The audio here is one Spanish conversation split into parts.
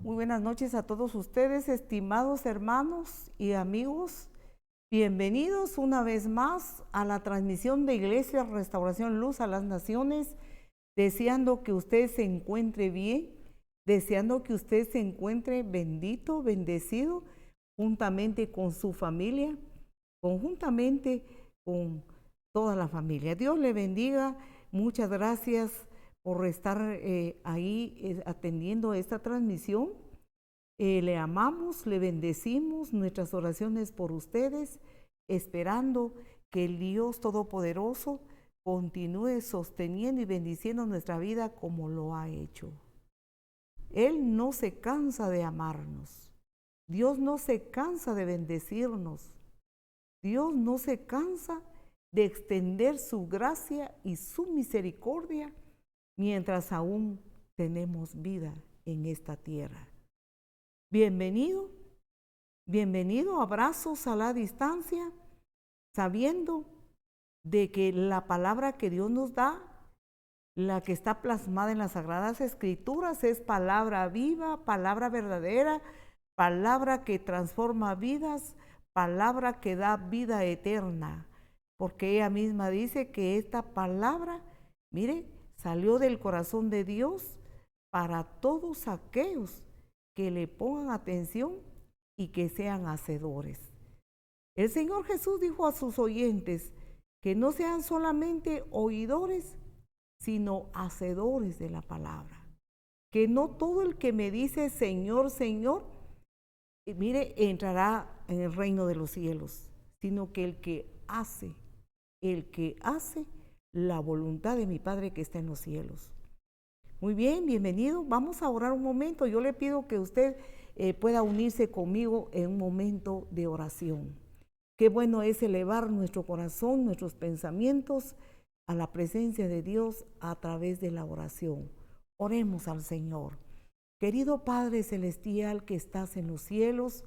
Muy buenas noches a todos ustedes, estimados hermanos y amigos. Bienvenidos una vez más a la transmisión de Iglesia Restauración Luz a las Naciones, deseando que usted se encuentre bien, deseando que usted se encuentre bendito, bendecido, juntamente con su familia, conjuntamente con toda la familia. Dios le bendiga. Muchas gracias por estar ahí atendiendo esta transmisión. Le amamos, le bendecimos, nuestras oraciones por ustedes, esperando que el Dios Todopoderoso continúe sosteniendo y bendiciendo nuestra vida como lo ha hecho. Él no se cansa de amarnos. Dios no se cansa de bendecirnos. Dios no se cansa de extender su gracia y su misericordia mientras aún tenemos vida en esta tierra. Bienvenido, bienvenido, abrazos a la distancia, sabiendo de que la palabra que Dios nos da, la que está plasmada en las Sagradas Escrituras, es palabra viva, palabra verdadera, palabra que transforma vidas, palabra que da vida eterna, porque ella misma dice que esta palabra, mire, salió del corazón de Dios para todos aquellos que le pongan atención y que sean hacedores. El Señor Jesús dijo a sus oyentes que no sean solamente oidores, sino hacedores de la palabra. Que no todo el que me dice Señor, Señor, mire, entrará en el reino de los cielos, sino que el que hace la voluntad de mi Padre que está en los cielos. Muy bien, bienvenido. Vamos a orar un momento. Yo le pido que usted pueda unirse conmigo en un momento de oración. Qué bueno es elevar nuestro corazón, nuestros pensamientos a la presencia de Dios a través de la oración. Oremos al Señor. Querido Padre Celestial que estás en los cielos,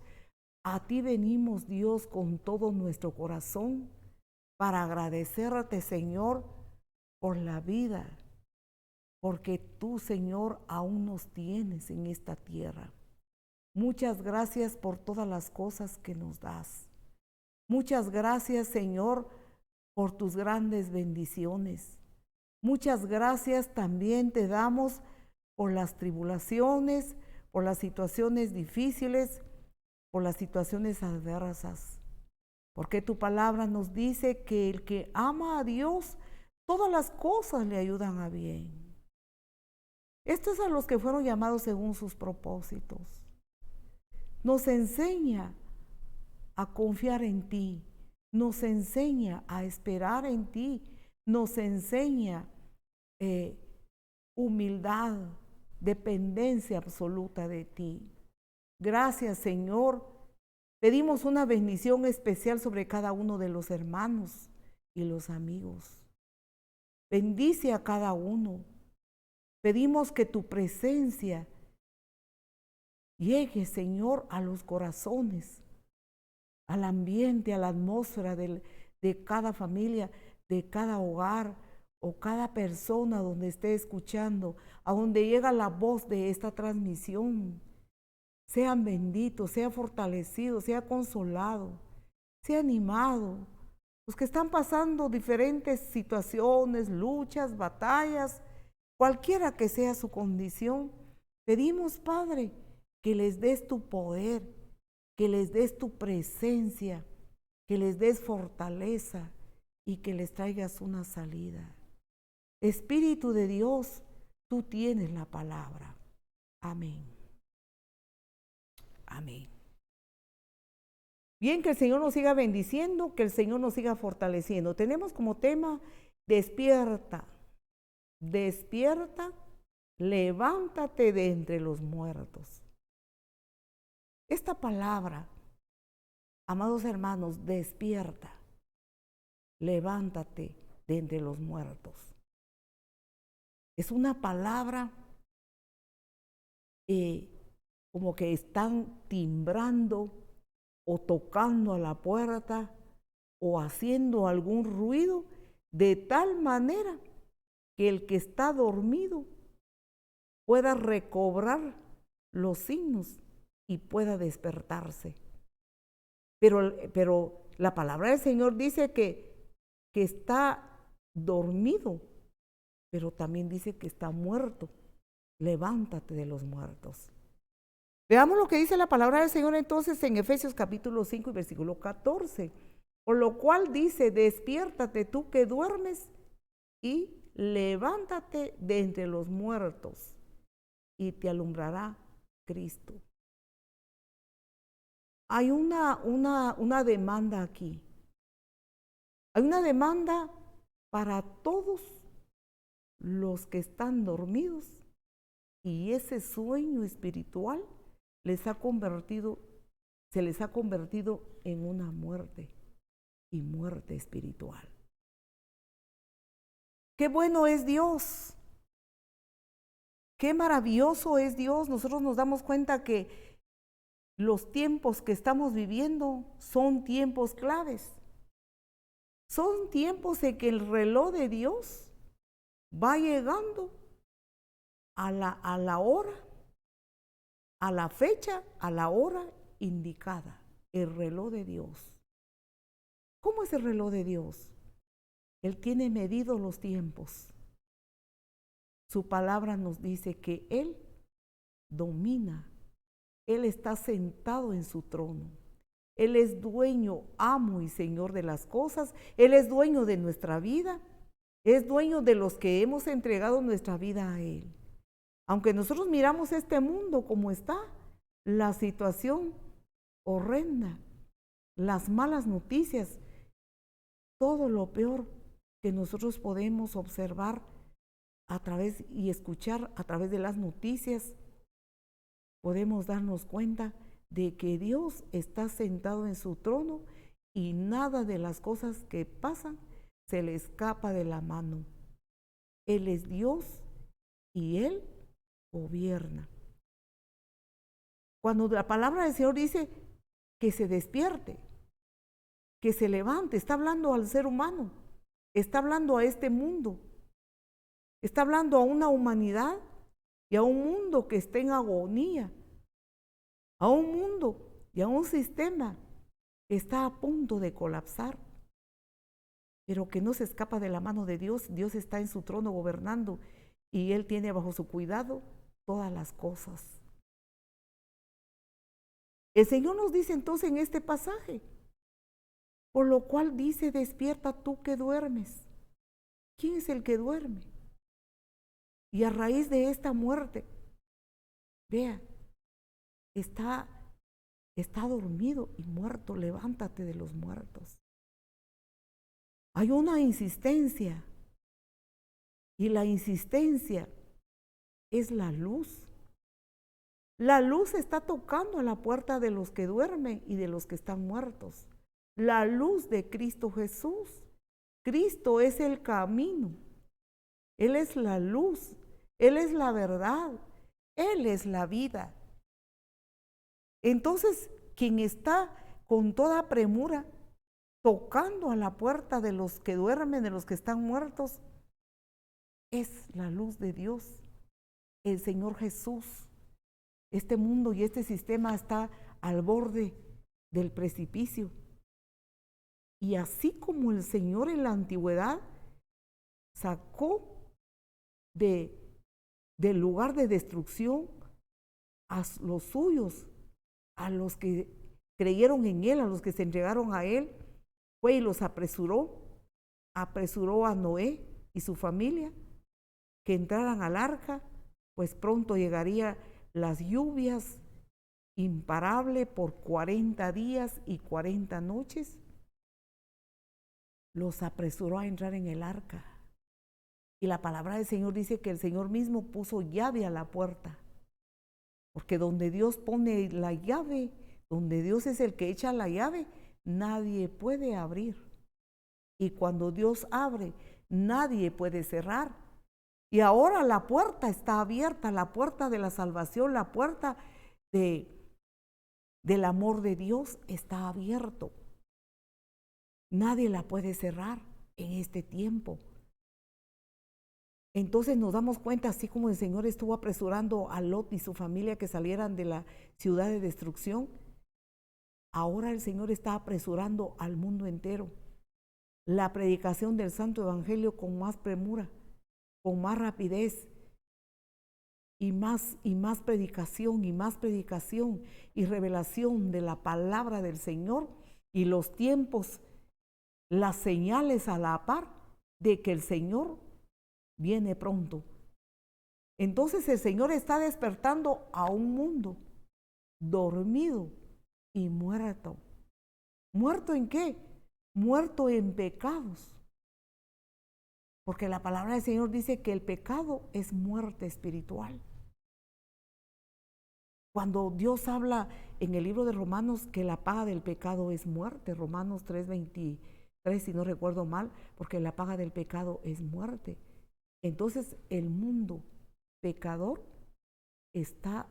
a ti venimos, Dios, con todo nuestro corazón para agradecerte, Señor, por la vida, porque tú, Señor, aún nos tienes en esta tierra. Muchas gracias por todas las cosas que nos das. Muchas gracias, Señor, por tus grandes bendiciones. Muchas gracias también te damos por las tribulaciones, por las situaciones difíciles, por las situaciones adversas. Porque tu palabra nos dice que el que ama a Dios, todas las cosas le ayudan a bien. Esto es a los que fueron llamados según sus propósitos. Nos enseña a confiar en ti, nos enseña a esperar en ti, nos enseña humildad, dependencia absoluta de ti. Gracias, Señor. Pedimos una bendición especial sobre cada uno de los hermanos y los amigos. Bendice a cada uno. Pedimos que tu presencia llegue, Señor, a los corazones, al ambiente, a la atmósfera de cada familia, de cada hogar o cada persona donde esté escuchando, a donde llega la voz de esta transmisión. Sean benditos, sea fortalecido, sea consolado, sea animado. Los que están pasando diferentes situaciones, luchas, batallas, cualquiera que sea su condición, pedimos, Padre, que les des tu poder, que les des tu presencia, que les des fortaleza y que les traigas una salida. Espíritu de Dios, tú tienes la palabra. Amén. Amén. Bien, que el Señor nos siga bendiciendo, que el Señor nos siga fortaleciendo. Tenemos como tema, despierta, despierta, levántate de entre los muertos. Esta palabra, amados hermanos, despierta, levántate de entre los muertos. Es una palabra como que están timbrando o tocando a la puerta o haciendo algún ruido de tal manera que el que está dormido pueda recobrar los signos y pueda despertarse. Pero la palabra del Señor dice que está dormido, pero también dice que está muerto. Levántate de los muertos. Veamos lo que dice la palabra del Señor entonces en Efesios capítulo 5 y versículo 14. Por lo cual dice, despiértate tú que duermes y levántate de entre los muertos y te alumbrará Cristo. Hay una demanda aquí. Hay una demanda para todos los que están dormidos y ese sueño espiritual se les ha convertido en una muerte y muerte espiritual. Qué bueno es Dios. Qué maravilloso es Dios. Nosotros nos damos cuenta que los tiempos que estamos viviendo son tiempos claves. Son tiempos en que el reloj de Dios va llegando a la hora, a la fecha, a la hora indicada. El reloj de Dios. ¿Cómo es el reloj de Dios? Él tiene medidos los tiempos. Su palabra nos dice que Él domina. Él está sentado en su trono. Él es dueño, amo y Señor de las cosas. Él es dueño de nuestra vida. Es dueño de los que hemos entregado nuestra vida a Él. Aunque nosotros miramos este mundo como está, la situación horrenda, las malas noticias, todo lo peor que nosotros podemos observar a través y escuchar a través de las noticias, podemos darnos cuenta de que Dios está sentado en su trono y nada de las cosas que pasan se le escapa de la mano. Él es Dios y Él gobierna. Cuando la palabra del Señor dice que se despierte, que se levante, está hablando al ser humano, está hablando a este mundo, está hablando a una humanidad y a un mundo que está en agonía, a un mundo y a un sistema que está a punto de colapsar, pero que no se escapa de la mano de Dios. Dios está en su trono gobernando y Él tiene bajo su cuidado todas las cosas. El Señor nos dice entonces en este pasaje, por lo cual dice, despierta tú que duermes. ¿Quién es el que duerme? Y a raíz de esta muerte, vea, está dormido y muerto, levántate de los muertos. Hay una insistencia y la insistencia es la luz. La luz está tocando a la puerta de los que duermen y de los que están muertos. La luz de Cristo Jesús. Cristo es el camino. Él es la luz. Él es la verdad. Él es la vida. Entonces, quien está con toda premura tocando a la puerta de los que duermen, de los que están muertos, es la luz de Dios, el Señor Jesús. Este mundo y este sistema está al borde del precipicio. Y así como el Señor en la antigüedad sacó del lugar de destrucción a los suyos, a los que creyeron en Él, a los que se entregaron a Él, fue y los apresuró a Noé y su familia, que entraran al arca, pues pronto llegaría las lluvias imparable por 40 días y 40 noches. Los apresuró a entrar en el arca. Y la palabra del Señor dice que el Señor mismo puso llave a la puerta. Porque donde Dios pone la llave, donde Dios es el que echa la llave, nadie puede abrir. Y cuando Dios abre, nadie puede cerrar. Y ahora la puerta está abierta, la puerta de la salvación, la puerta del amor de Dios está abierto. Nadie la puede cerrar en este tiempo. Entonces nos damos cuenta, así como el Señor estuvo apresurando a Lot y su familia que salieran de la ciudad de destrucción, ahora el Señor está apresurando al mundo entero la predicación del Santo Evangelio con más premura, con más rapidez y más predicación y revelación de la palabra del Señor, y los tiempos, las señales a la par de que el Señor viene pronto. Entonces el Señor está despertando a un mundo dormido y muerto. ¿Muerto en qué? Muerto en pecados. Porque la palabra del Señor dice que el pecado es muerte espiritual. Cuando Dios habla en el libro de Romanos que la paga del pecado es muerte, Romanos 3:23, si no recuerdo mal, porque la paga del pecado es muerte. Entonces el mundo pecador está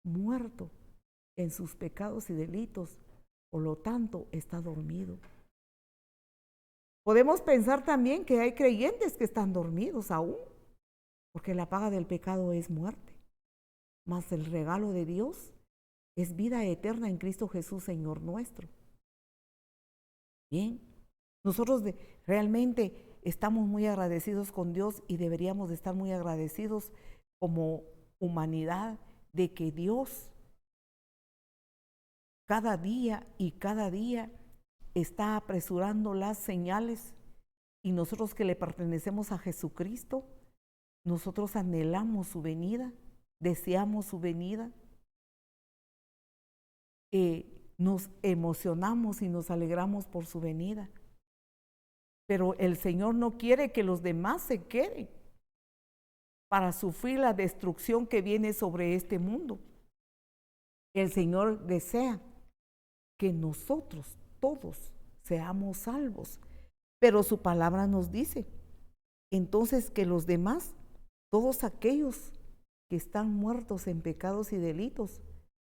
muerto en sus pecados y delitos, por lo tanto está dormido. Podemos pensar también que hay creyentes que están dormidos aún, porque la paga del pecado es muerte, mas el regalo de Dios es vida eterna en Cristo Jesús, Señor nuestro. Bien, nosotros realmente estamos muy agradecidos con Dios y deberíamos de estar muy agradecidos como humanidad de que Dios cada día está apresurando las señales, y nosotros que le pertenecemos a Jesucristo, nosotros anhelamos su venida, deseamos su venida, nos emocionamos y nos alegramos por su venida. Pero el Señor no quiere que los demás se queden para sufrir la destrucción que viene sobre este mundo. El Señor desea que nosotros todos seamos salvos, pero su palabra nos dice entonces que los demás, todos aquellos que están muertos en pecados y delitos,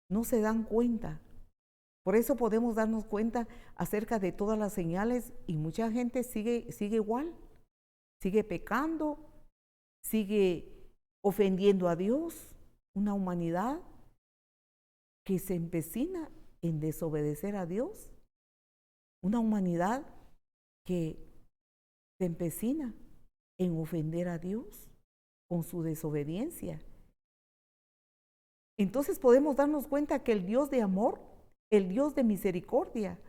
no se dan cuenta. Por eso podemos darnos cuenta acerca de todas las señales, y mucha gente sigue igual, sigue pecando, sigue ofendiendo a Dios, una humanidad que se empecina en desobedecer a Dios, una humanidad que se empecina en ofender a Dios con su desobediencia. Entonces podemos darnos cuenta que el Dios de amor, el Dios de misericordia,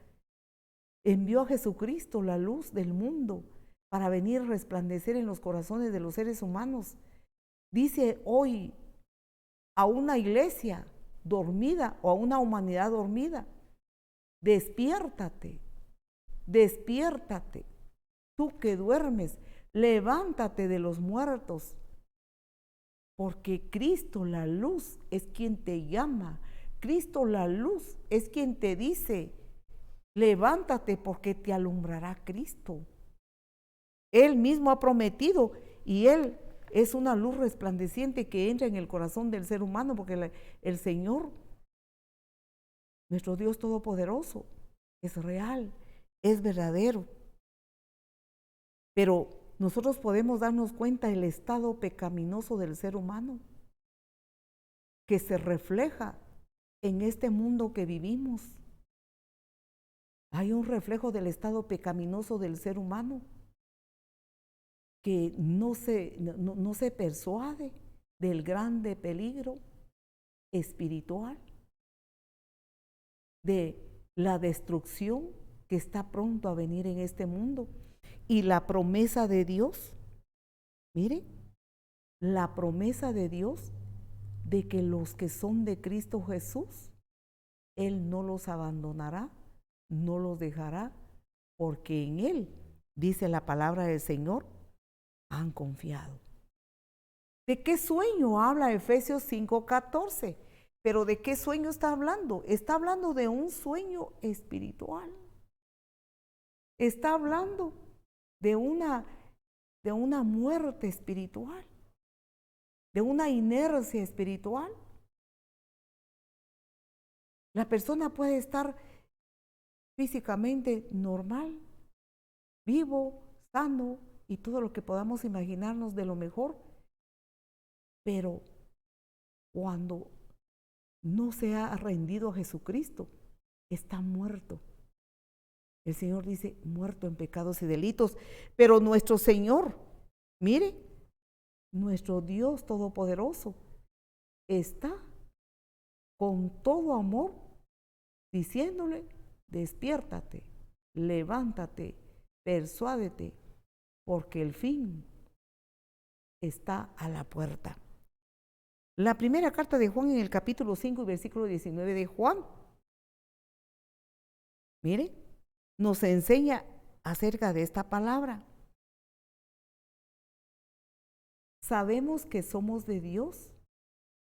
envió a Jesucristo, la luz del mundo, para venir a resplandecer en los corazones de los seres humanos. Dice hoy a una iglesia dormida o a una humanidad dormida: despiértate, despiértate, tú que duermes, levántate de los muertos, porque Cristo la luz es quien te llama, Cristo la luz es quien te dice: levántate porque te alumbrará Cristo. Él mismo ha prometido, y Él es una luz resplandeciente que entra en el corazón del ser humano, porque el Señor, nuestro Dios Todopoderoso, es real, es verdadero. Pero nosotros podemos darnos cuenta del estado pecaminoso del ser humano, que se refleja en este mundo que vivimos. Hay un reflejo del estado pecaminoso del ser humano que no se persuade del grande peligro espiritual, de la destrucción que está pronto a venir en este mundo. Y la promesa de Dios, mire, la promesa de Dios de que los que son de Cristo Jesús, Él no los abandonará, no los dejará, porque en Él, dice la palabra del Señor, han confiado. ¿De qué sueño habla Efesios 5:14? Pero ¿de qué sueño está hablando? Está hablando de un sueño espiritual. Está hablando de una muerte espiritual, de una inercia espiritual. La persona puede estar físicamente normal, vivo, sano y todo lo que podamos imaginarnos de lo mejor, pero cuando no se ha rendido a Jesucristo, está muerto. El Señor dice, muerto en pecados y delitos, pero nuestro Señor, mire, nuestro Dios Todopoderoso, está con todo amor diciéndole, despiértate, levántate, persuádete, porque el fin está a la puerta. La primera carta de Juan en el capítulo 5 y versículo 19 de Juan, mire, nos enseña acerca de esta palabra. Sabemos que somos de Dios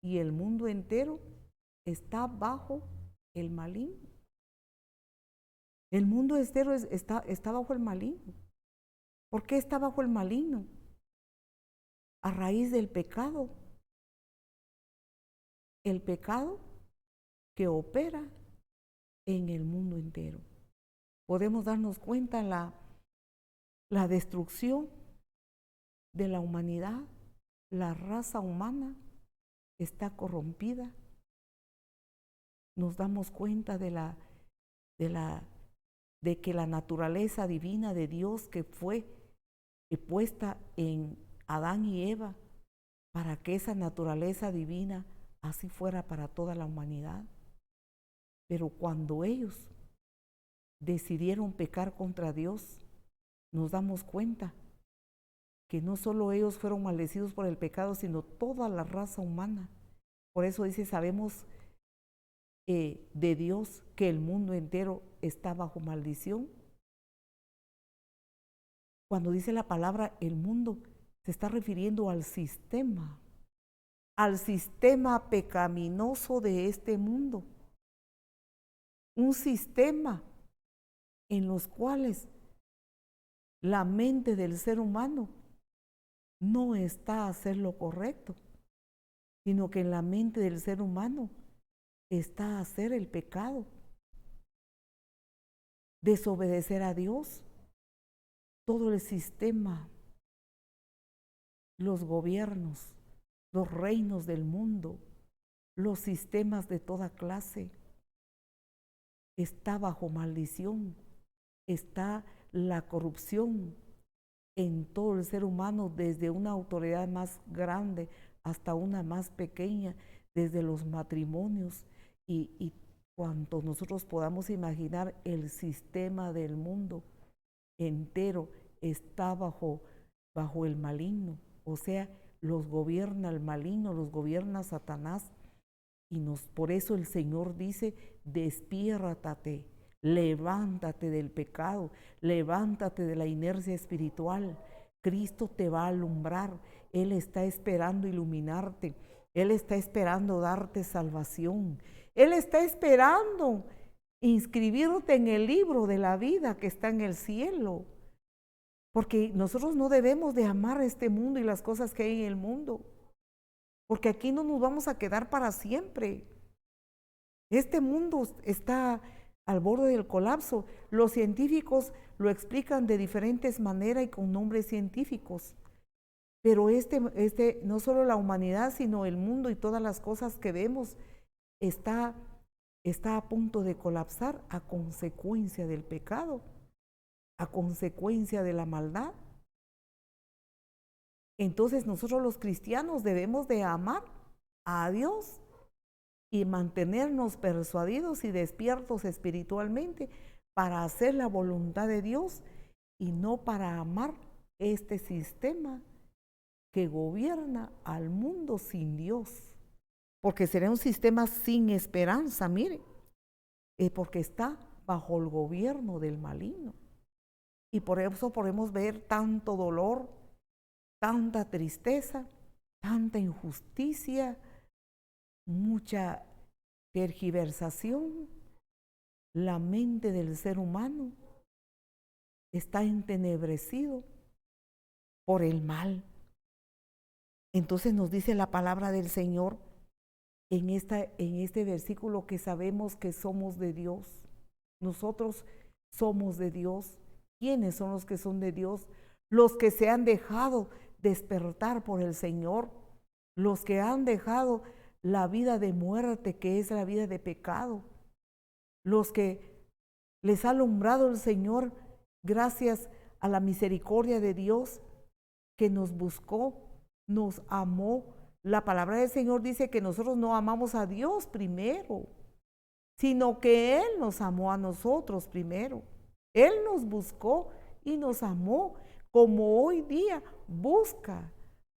y el mundo entero está bajo el maligno. El mundo entero está bajo el maligno. ¿Por qué está bajo el maligno? A raíz del pecado. El pecado que opera en el mundo entero. Podemos darnos cuenta la destrucción de la humanidad. La raza humana está corrompida. Nos damos cuenta de que la naturaleza divina de Dios que fue puesta en Adán y Eva, para que esa naturaleza divina así fuera para toda la humanidad. Pero cuando ellos decidieron pecar contra Dios, nos damos cuenta que no solo ellos fueron maldecidos por el pecado, sino toda la raza humana. Por eso dice, sabemos de Dios que el mundo entero está bajo maldición. Cuando dice la palabra el mundo, se está refiriendo al sistema pecaminoso de este mundo. Un sistema en los cuales la mente del ser humano no está a hacer lo correcto, sino que en la mente del ser humano está a hacer el pecado, desobedecer a Dios. Todo el sistema, los gobiernos, los reinos del mundo, los sistemas de toda clase, está bajo maldición, está la corrupción en todo el ser humano, desde una autoridad más grande hasta una más pequeña, desde los matrimonios y cuanto nosotros podamos imaginar. El sistema del mundo entero está bajo el maligno, o sea, los gobierna el maligno, los gobierna Satanás, y por eso el Señor dice, despiértate, levántate del pecado, levántate de la inercia espiritual. Cristo te va a alumbrar, Él está esperando iluminarte, Él está esperando darte salvación, Él está esperando inscribirte en el libro de la vida que está en el cielo. Porque nosotros no debemos de amar este mundo y las cosas que hay en el mundo, porque aquí no nos vamos a quedar para siempre. Este mundo está al borde del colapso. Los científicos lo explican de diferentes maneras y con nombres científicos. Pero no solo la humanidad, sino el mundo y todas las cosas que vemos está a punto de colapsar a consecuencia del pecado, a consecuencia de la maldad. Entonces nosotros los cristianos debemos de amar a Dios y mantenernos persuadidos y despiertos espiritualmente para hacer la voluntad de Dios y no para amar este sistema que gobierna al mundo sin Dios, porque será un sistema sin esperanza, mire, porque está bajo el gobierno del maligno. Y por eso podemos ver tanto dolor, tanta tristeza, tanta injusticia, mucha tergiversación. La mente del ser humano está entenebrecido por el mal. Entonces nos dice la palabra del Señor en este versículo que sabemos que somos de Dios. Nosotros somos de Dios. ¿Quiénes son los que son de Dios? los que se han dejado despertar por el Señor, los que han dejado la vida de muerte, que es la vida de pecado, los que les ha alumbrado el Señor gracias a la misericordia de Dios que nos buscó, nos amó. La palabra del Señor dice que nosotros no amamos a Dios primero, sino que Él nos amó a nosotros primero. Él nos buscó y nos amó, como hoy día busca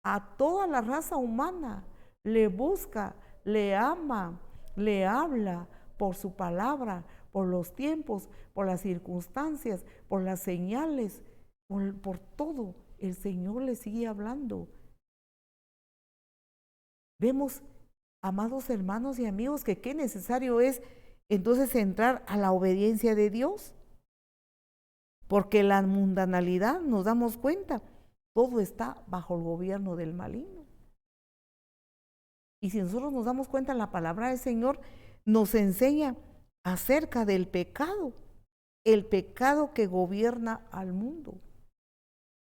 a toda la raza humana, le busca, le ama, le habla por su palabra, por los tiempos, por las circunstancias, por las señales, por todo. El Señor le sigue hablando. Vemos, amados hermanos y amigos, que qué necesario es entonces entrar a la obediencia de Dios. Porque la mundanalidad, nos damos cuenta, todo está bajo el gobierno del maligno. Y si nosotros nos damos cuenta, la palabra del Señor nos enseña acerca del pecado, el pecado que gobierna al mundo.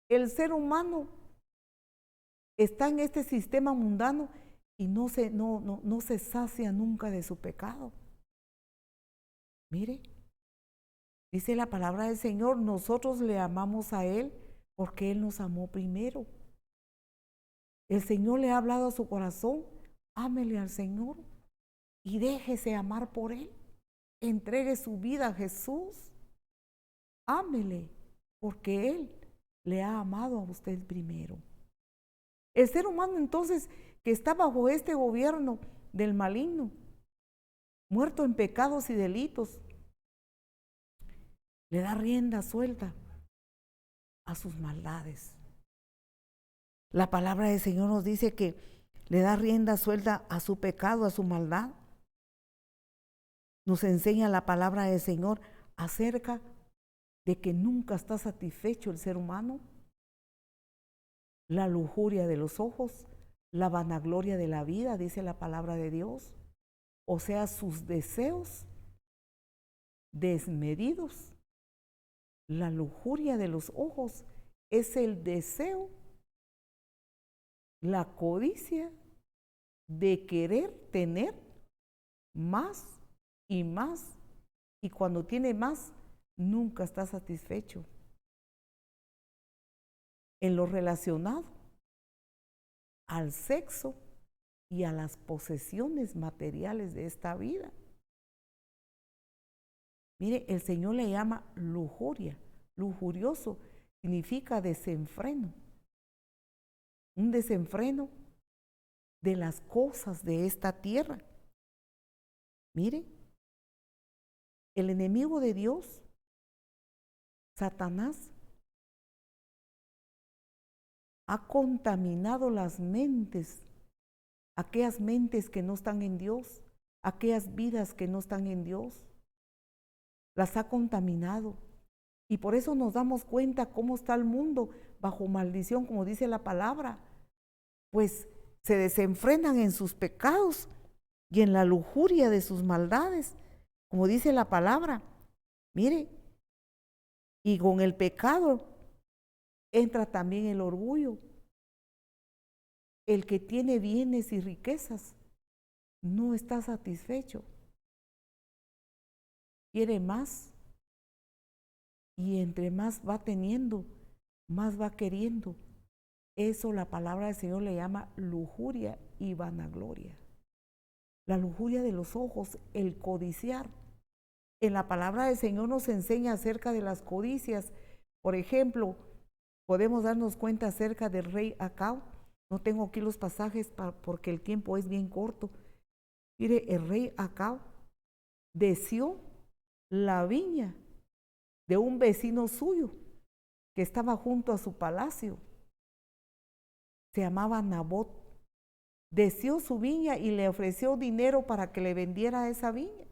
El ser humano está en este sistema mundano y no se sacia nunca de su pecado. Mire, dice la palabra del Señor, nosotros le amamos a Él porque Él nos amó primero. El Señor le ha hablado a su corazón, ámele al Señor y déjese amar por Él. Entregue su vida a Jesús. Ámele porque Él le ha amado a usted primero. El ser humano entonces que está bajo este gobierno del maligno, muerto en pecados y delitos, le da rienda suelta a sus maldades. La palabra del Señor nos dice que le da rienda suelta a su pecado, a su maldad. Nos enseña la palabra del Señor acerca de que nunca está satisfecho el ser humano. La lujuria de los ojos, la vanagloria de la vida, dice la palabra de Dios. O sea, sus deseos desmedidos. La lujuria de los ojos es el deseo, la codicia de querer tener más y más. Y cuando tiene más, nunca está satisfecho. En lo relacionado al sexo y a las posesiones materiales de esta vida. Mire, el Señor le llama lujuria. Lujurioso significa desenfreno. Un desenfreno de las cosas de esta tierra. Mire, el enemigo de Dios, Satanás, ha contaminado las mentes, aquellas mentes que no están en Dios, aquellas vidas que no están en Dios. Las ha contaminado. Y por eso nos damos cuenta cómo está el mundo bajo maldición, como dice la palabra. Pues se desenfrenan en sus pecados y en la lujuria de sus maldades, como dice la palabra. Mire, y con el pecado entra también el orgullo. El que tiene bienes y riquezas no está satisfecho. Quiere más. Y entre más va teniendo, más va queriendo. Eso la palabra del Señor le llama lujuria y vanagloria. La lujuria de los ojos, el codiciar. En la palabra del Señor nos enseña acerca de las codicias. Por ejemplo, podemos darnos cuenta acerca del rey Acab. No tengo aquí los pasajes porque el tiempo es bien corto. Mire, el rey Acab deseó la viña de un vecino suyo que estaba junto a su palacio. Se llamaba Nabot. Deseó su viña y le ofreció dinero para que le vendiera esa viña.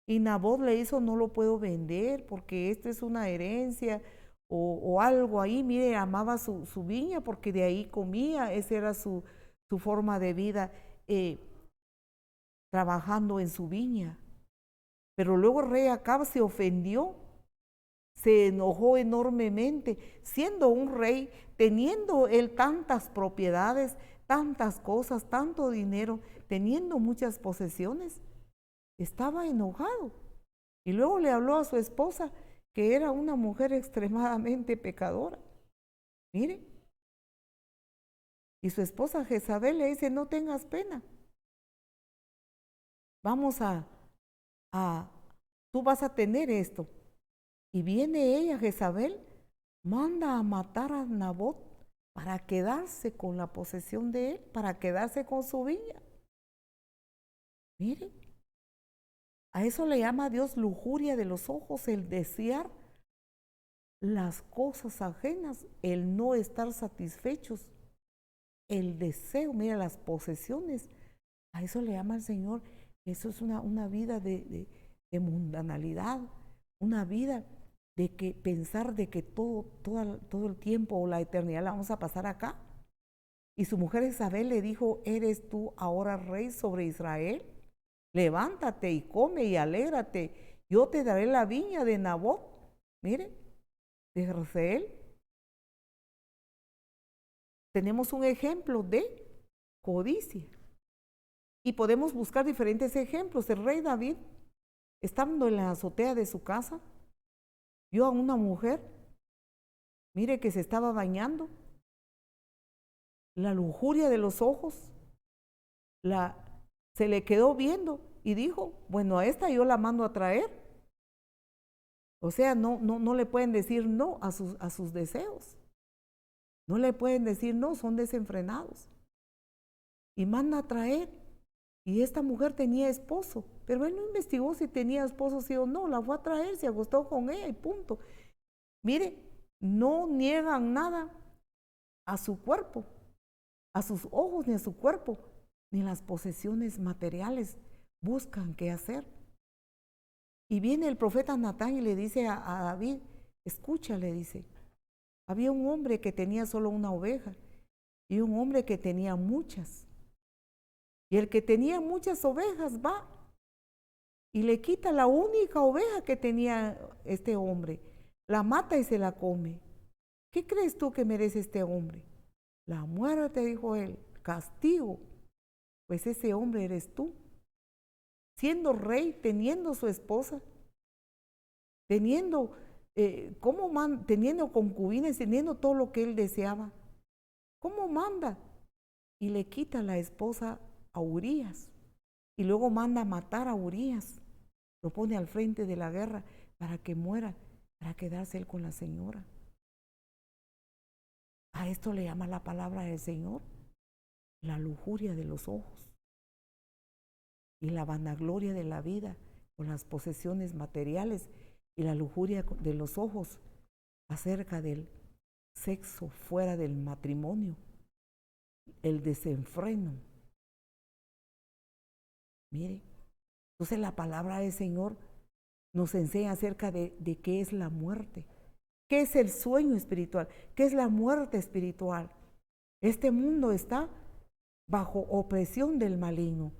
Y Nabot le hizo, no lo puedo vender porque esto es una herencia o algo ahí. Mire, amaba su viña porque de ahí comía, esa era su forma de vida, trabajando en su viña. Pero luego el rey Acab se ofendió se enojó enormemente, siendo un rey, teniendo él tantas propiedades, tantas cosas, tanto dinero, teniendo muchas posesiones. Estaba enojado. Y luego le habló a su esposa, que era una mujer extremadamente pecadora. Mire. Y su esposa Jezabel le dice, no tengas pena. Vamos tú vas a tener esto. Y viene ella, Jezabel, manda a matar a Nabot para quedarse con la posesión de él, para quedarse con su viña. Mire, a eso le llama Dios lujuria de los ojos, el desear las cosas ajenas, el no estar satisfechos, el deseo, mira, las posesiones. A eso le llama el Señor. Eso es una vida de mundanalidad, una vida de que pensar de que todo el tiempo o la eternidad la vamos a pasar acá. Y su mujer Isabel le dijo, ¿eres tú ahora rey sobre Israel? Levántate y come y alégrate, yo te daré la viña de Nabot, mire, de Jezreel. Tenemos un ejemplo de codicia. Y podemos buscar diferentes ejemplos. El rey David, estando en la azotea de su casa, vio a una mujer, mire, que se estaba bañando. La lujuria de los ojos, se le quedó viendo y dijo, bueno, a esta yo la mando a traer. O sea, no le pueden decir no a sus deseos. No le pueden decir no, son desenfrenados. Y manda a traer. Y esta mujer tenía esposo, pero él no investigó si tenía esposo sí o no, la fue a traer, se acostó con ella y punto. Mire, no niegan nada a su cuerpo, a sus ojos ni a su cuerpo, ni las posesiones materiales buscan qué hacer. Y viene el profeta Natán y le dice a David, escucha, le dice, había un hombre que tenía solo una oveja y un hombre que tenía muchas. Y el que tenía muchas ovejas va y le quita la única oveja que tenía este hombre, la mata y se la come. ¿Qué crees tú que merece este hombre? La muerte, dijo él, castigo. Pues ese hombre eres tú, siendo rey, teniendo su esposa, teniendo concubinas, teniendo todo lo que él deseaba. ¿Cómo manda? Y le quita la esposa a Urías y luego manda a matar a Urías, lo pone al frente de la guerra para que muera, para quedarse él con la señora. A esto le llama la palabra del Señor la lujuria de los ojos y la vanagloria de la vida con las posesiones materiales y la lujuria de los ojos acerca del sexo fuera del matrimonio, el desenfreno. Mire, entonces la palabra del Señor nos enseña acerca de qué es la muerte, qué es el sueño espiritual, qué es la muerte espiritual. Este mundo está bajo opresión del maligno.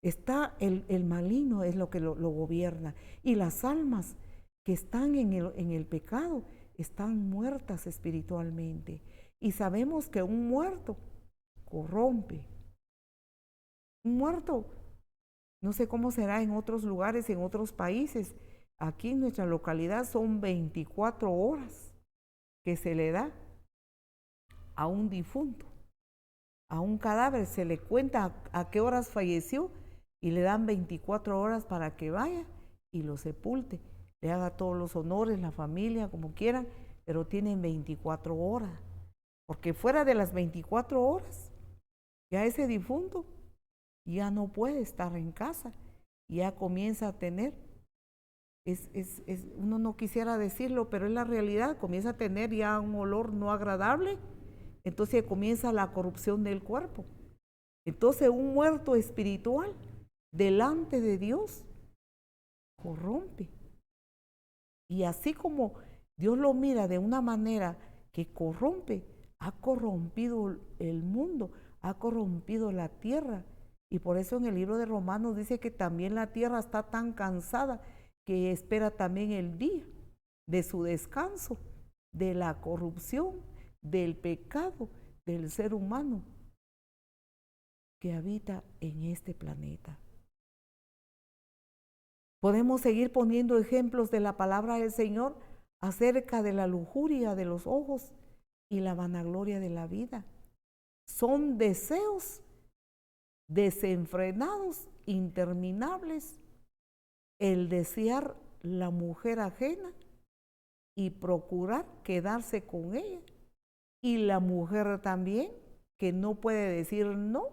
Está el maligno es lo que lo gobierna, y las almas que están en el pecado están muertas espiritualmente. Y sabemos que un muerto corrompe. Un muerto, no sé cómo será en otros lugares, en otros países. Aquí en nuestra localidad son 24 horas que se le da a un difunto, a un cadáver. Se le cuenta a qué horas falleció y le dan 24 horas para que vaya y lo sepulte. Le haga todos los honores, la familia, como quieran, pero tienen 24 horas. Porque fuera de las 24 horas, ya ese difunto ya no puede estar en casa, ya comienza a tener, uno no quisiera decirlo, pero es la realidad, comienza a tener ya un olor no agradable, entonces comienza la corrupción del cuerpo. Entonces un muerto espiritual delante de Dios corrompe. Y así como Dios lo mira de una manera que corrompe, ha corrompido el mundo, ha corrompido la tierra. Y por eso en el libro de Romanos dice que también la tierra está tan cansada que espera también el día de su descanso, de la corrupción, del pecado del ser humano que habita en este planeta. Podemos seguir poniendo ejemplos de la palabra del Señor acerca de la lujuria de los ojos y la vanagloria de la vida. Son deseos desenfrenados, interminables, el desear la mujer ajena y procurar quedarse con ella. Y la mujer también, que no puede decir no,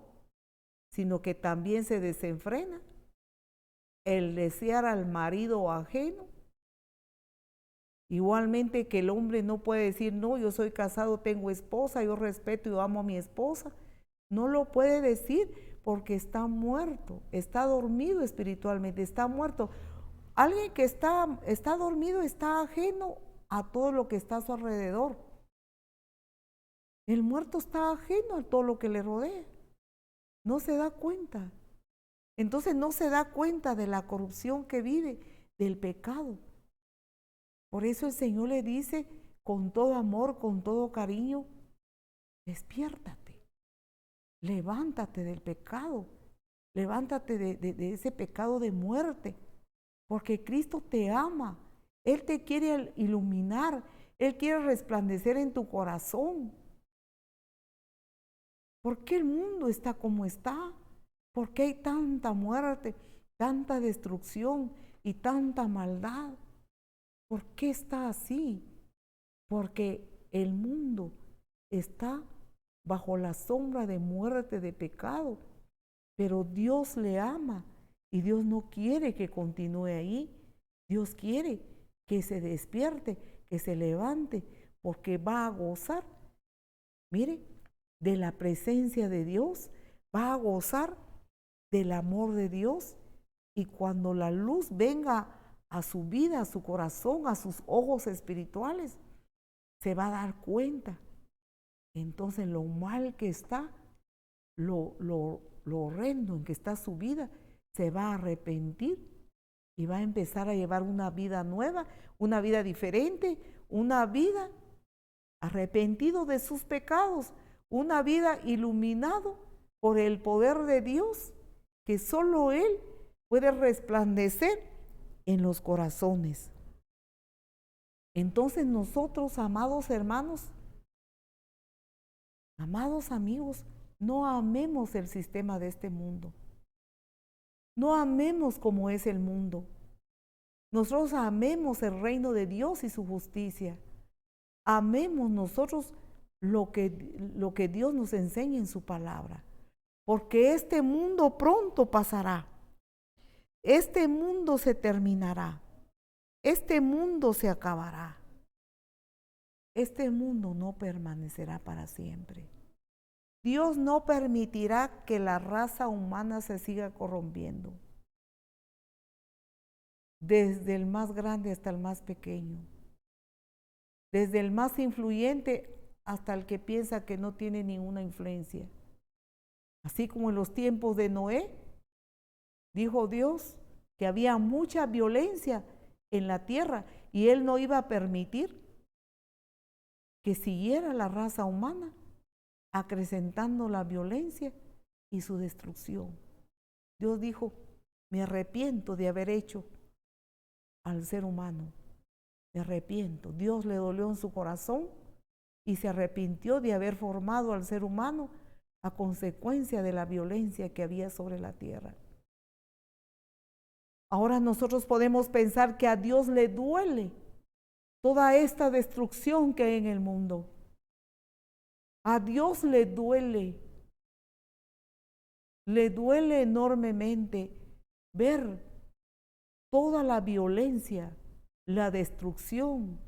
sino que también se desenfrena. El desear al marido ajeno. Igualmente que el hombre no puede decir, no, yo soy casado, tengo esposa, yo respeto y amo a mi esposa. No lo puede decir porque está muerto, está dormido espiritualmente, está muerto. Alguien que está dormido está ajeno a todo lo que está a su alrededor. El muerto está ajeno a todo lo que le rodea. No se da cuenta. Entonces no se da cuenta de la corrupción que vive, del pecado. Por eso el Señor le dice con todo amor, con todo cariño, despiértate, levántate del pecado, levántate de ese pecado de muerte, porque Cristo te ama, Él te quiere iluminar, Él quiere resplandecer en tu corazón. ¿Por qué el mundo está como está? ¿Por qué hay tanta muerte, tanta destrucción y tanta maldad? ¿Por qué está así? Porque el mundo está bajo la sombra de muerte, de pecado, pero Dios le ama y Dios no quiere que continúe ahí. Dios quiere que se despierte, que se levante, porque va a gozar, mire, de la presencia de Dios, va a gozar del amor de Dios, y cuando la luz venga a su vida, a su corazón, a sus ojos espirituales, se va a dar cuenta. Entonces lo mal que está, lo horrendo en que está su vida, se va a arrepentir y va a empezar a llevar una vida nueva, una vida diferente, una vida arrepentido de sus pecados, una vida iluminado por el poder de Dios, que solo Él puede resplandecer en los corazones. Entonces nosotros, amados hermanos, amados amigos, no amemos el sistema de este mundo. No amemos como es el mundo. Nosotros amemos el reino de Dios y su justicia. Amemos nosotros lo que Dios nos enseña en su palabra. Porque este mundo pronto pasará. Este mundo se terminará. Este mundo se acabará. Este mundo no permanecerá para siempre. Dios no permitirá que la raza humana se siga corrompiendo, desde el más grande hasta el más pequeño, desde el más influyente hasta el que piensa que no tiene ninguna influencia. Así como en los tiempos de Noé, dijo Dios que había mucha violencia en la tierra y Él no iba a permitir que siguiera la raza humana acrecentando la violencia y su destrucción. Dios dijo, me arrepiento de haber hecho al ser humano, me arrepiento. Dios le dolió en su corazón y se arrepintió de haber formado al ser humano a consecuencia de la violencia que había sobre la tierra. Ahora nosotros podemos pensar que a Dios le duele toda esta destrucción que hay en el mundo. A Dios le duele enormemente ver toda la violencia, la destrucción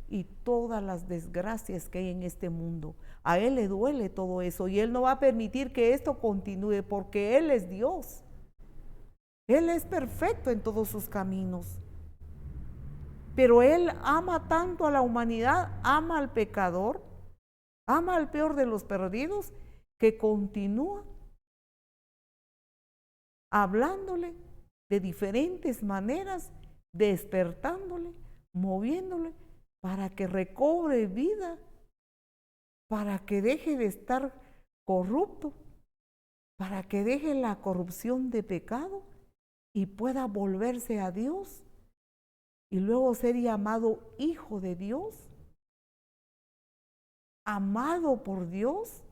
y todas las desgracias que hay en este mundo. A Él le duele todo eso y Él no va a permitir que esto continúe porque Él es Dios. Él es perfecto en todos sus caminos. Pero Él ama tanto a la humanidad, ama al pecador, ama al peor de los perdidos, que continúa hablándole de diferentes maneras despertándole, moviéndole para que recobre vida, para que deje de estar corrupto, para que deje la corrupción de pecado y pueda volverse a Dios y luego ser llamado hijo de Dios, amado por Dios.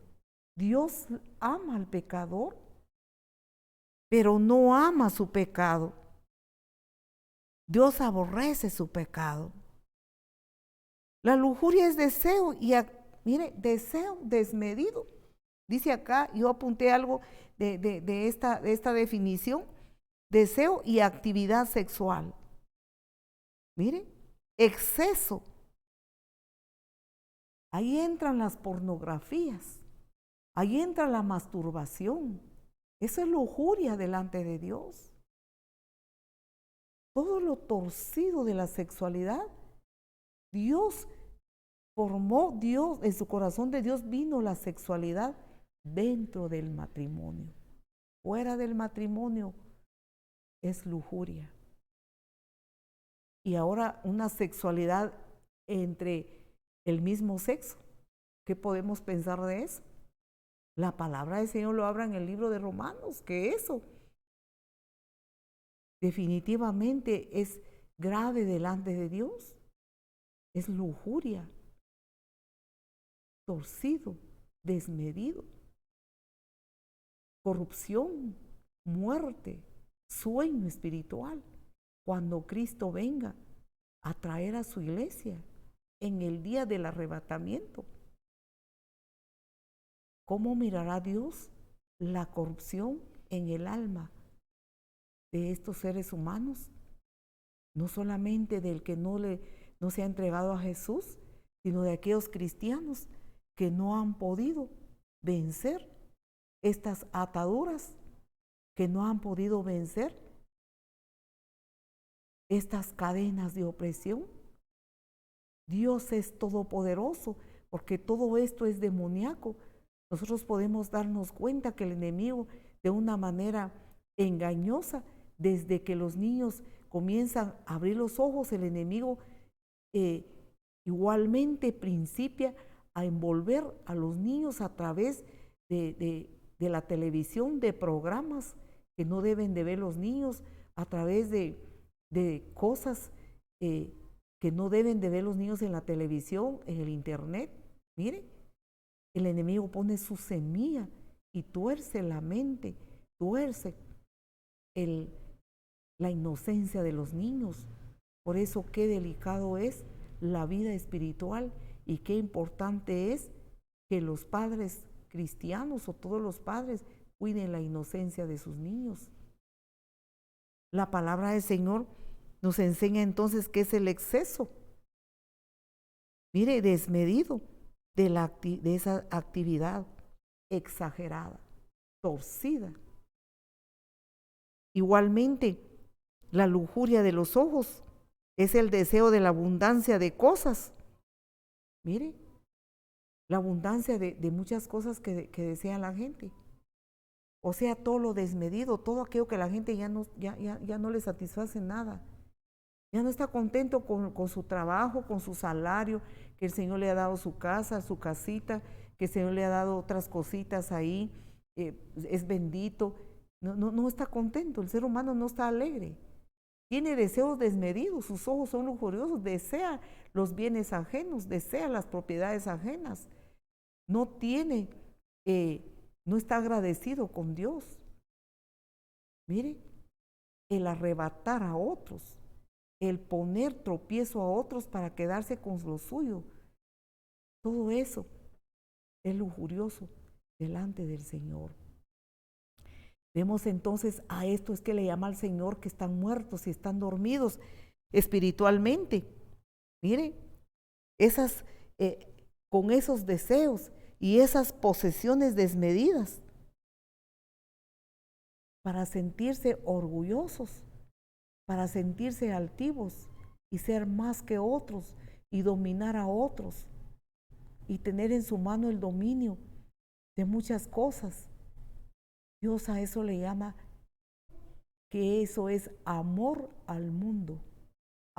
Dios ama al pecador, pero no ama su pecado. Dios aborrece su pecado. La lujuria es deseo y mire, deseo desmedido. Dice acá, yo apunté algo de esta definición: deseo y actividad sexual. Mire, exceso. Ahí entran las pornografías, ahí entra la masturbación. Eso es lujuria delante de Dios. Todo lo torcido de la sexualidad, Dios formó, Dios, en su corazón de Dios vino la sexualidad dentro del matrimonio. Fuera del matrimonio es lujuria. Y ahora una sexualidad entre el mismo sexo. ¿Qué podemos pensar de eso? La palabra del Señor lo habla en el libro de Romanos, que eso definitivamente es grave delante de Dios. Es lujuria, torcido, desmedido, corrupción, muerte, sueño espiritual. Cuando Cristo venga a traer a su iglesia en el día del arrebatamiento, ¿cómo mirará Dios la corrupción en el alma de estos seres humanos? No solamente del que no se ha entregado a Jesús, sino de aquellos cristianos que no han podido vencer estas ataduras, que no han podido vencer estas cadenas de opresión. Dios es todopoderoso, porque todo esto es demoníaco. Nosotros podemos darnos cuenta que el enemigo, de una manera engañosa, desde que los niños comienzan a abrir los ojos, el enemigo igualmente principia a envolver a los niños a través de la televisión, de programas que no deben de ver los niños, a través de cosas que no deben de ver los niños en la televisión, en el internet. Mire, el enemigo pone su semilla y tuerce la mente, tuerce la inocencia de los niños. Por eso qué delicado es la vida espiritual y qué importante es que los padres cristianos o todos los padres cuiden la inocencia de sus niños. La palabra del Señor nos enseña entonces qué es el exceso. Mire, desmedido de esa actividad exagerada, torcida. Igualmente, la lujuria de los ojos es el deseo de la abundancia de cosas. Mire, la abundancia de muchas cosas que desea la gente. O sea, todo lo desmedido, todo aquello que la gente ya no le satisface nada. Ya no está contento con su trabajo, con su salario, que el Señor le ha dado su casa, su casita, que el Señor le ha dado otras cositas ahí, es bendito. No está contento, el ser humano no está alegre. Tiene deseos desmedidos, sus ojos son lujuriosos, desea los bienes ajenos, desea las propiedades ajenas. No está agradecido con Dios. Mire, el arrebatar a otros, el poner tropiezo a otros para quedarse con lo suyo, todo eso es lujurioso delante del Señor. Vemos entonces a esto es que le llama al Señor que están muertos y están dormidos espiritualmente. Mire, con esos deseos y esas posesiones desmedidas para sentirse orgullosos, para sentirse altivos y ser más que otros y dominar a otros y tener en su mano el dominio de muchas cosas. Dios a eso le llama que eso es amor al mundo,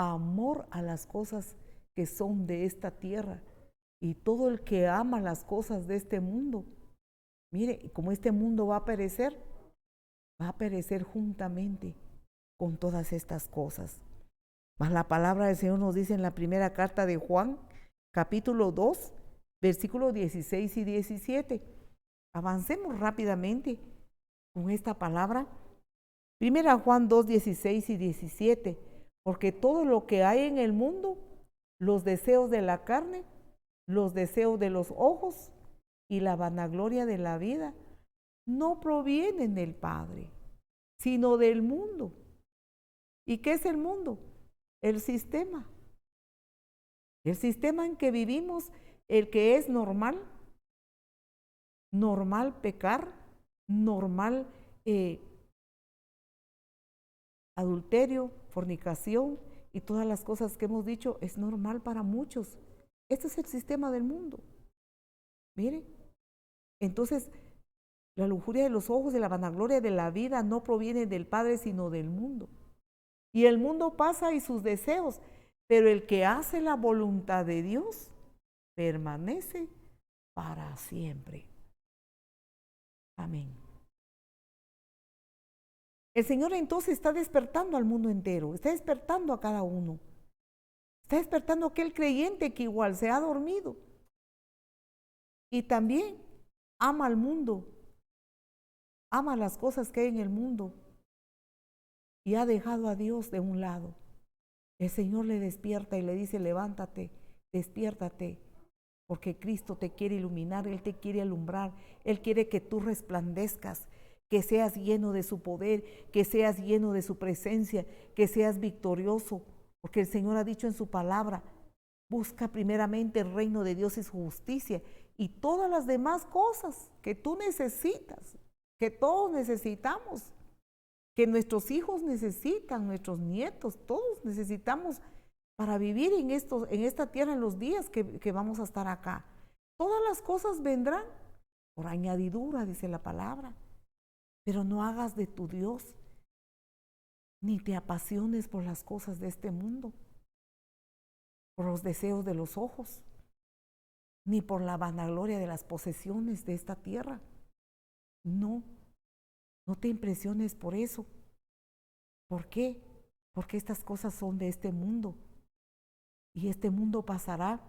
amor a las cosas que son de esta tierra. Y todo el que ama las cosas de este mundo, mire, como este mundo va a perecer juntamente con todas estas cosas. Mas la palabra del Señor nos dice en la primera carta de Juan, capítulo 2, versículos 16 y 17. Avancemos rápidamente con esta palabra. Primera Juan 2, 16 y 17. Porque todo lo que hay en el mundo, los deseos de la carne, los deseos de los ojos y la vanagloria de la vida, no provienen del Padre, sino del mundo. ¿Y qué es el mundo? El sistema en que vivimos, el que es normal pecar, normal adulterio, fornicación y todas las cosas que hemos dicho, es normal para muchos. Este es el sistema del mundo. Mire, entonces la lujuria de los ojos y la vanagloria de la vida no proviene del Padre, sino del mundo. Y el mundo pasa y sus deseos, pero el que hace la voluntad de Dios permanece para siempre. Amén. El Señor entonces está despertando al mundo entero, está despertando a cada uno. Está despertando a aquel creyente que igual se ha dormido. Y también ama al mundo, ama las cosas que hay en el mundo y ha dejado a Dios de un lado. El Señor le despierta y le dice: levántate, despiértate, porque Cristo te quiere iluminar, Él te quiere alumbrar, Él quiere que tú resplandezcas, que seas lleno de su poder, que seas lleno de su presencia, que seas victorioso, porque el Señor ha dicho en su palabra: busca primeramente el reino de Dios y su justicia, y todas las demás cosas que tú necesitas, que todos necesitamos, que nuestros hijos necesitan, nuestros nietos, todos necesitamos para vivir en esta tierra en los días que vamos a estar acá. Todas las cosas vendrán por añadidura, dice la palabra. Pero no hagas de tu Dios, ni te apasiones por las cosas de este mundo, por los deseos de los ojos, ni por la vanagloria de las posesiones de esta tierra. No te impresiones por eso. ¿Por qué? Porque estas cosas son de este mundo. Y este mundo pasará,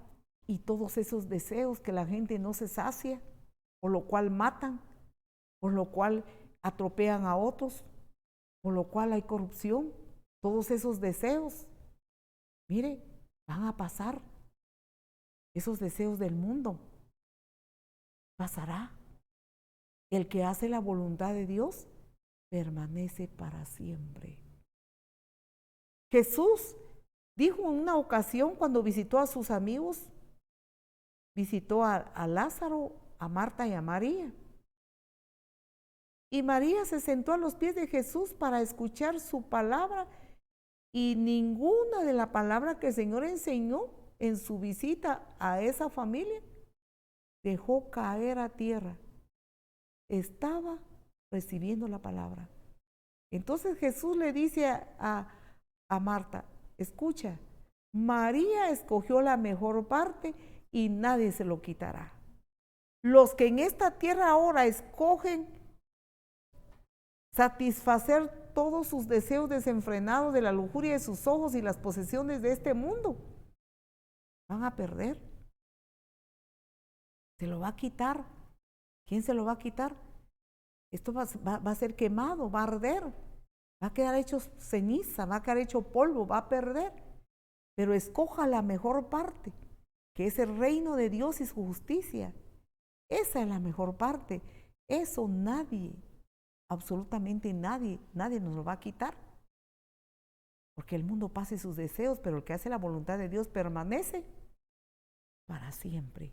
y todos esos deseos que la gente no se sacia, por lo cual matan, por lo cual atropellan a otros, por lo cual hay corrupción, todos esos deseos, mire, van a pasar. Esos deseos del mundo pasará. El que hace la voluntad de Dios permanece para siempre. Jesús dijo en una ocasión cuando visitó a sus amigos, visitó a Lázaro, a Marta y a María. Y María se sentó a los pies de Jesús para escuchar su palabra, y ninguna de la palabra que el Señor enseñó en su visita a esa familia dejó caer a tierra. Estaba recibiendo la palabra. Entonces Jesús le dice a Marta: escucha, María escogió la mejor parte y nadie se lo quitará. Los que en esta tierra ahora escogen satisfacer todos sus deseos desenfrenados de la lujuria de sus ojos y las posesiones de este mundo, van a perder. Se lo va a quitar. ¿Quién se lo va a quitar? Esto va a ser quemado, va a arder, va a quedar hecho ceniza, va a quedar hecho polvo, va a perder. Pero escoja la mejor parte, que es el reino de Dios y su justicia. Esa es la mejor parte. Eso nadie, absolutamente nadie nos lo va a quitar. Porque el mundo pasa sus deseos, pero el que hace la voluntad de Dios permanece para siempre.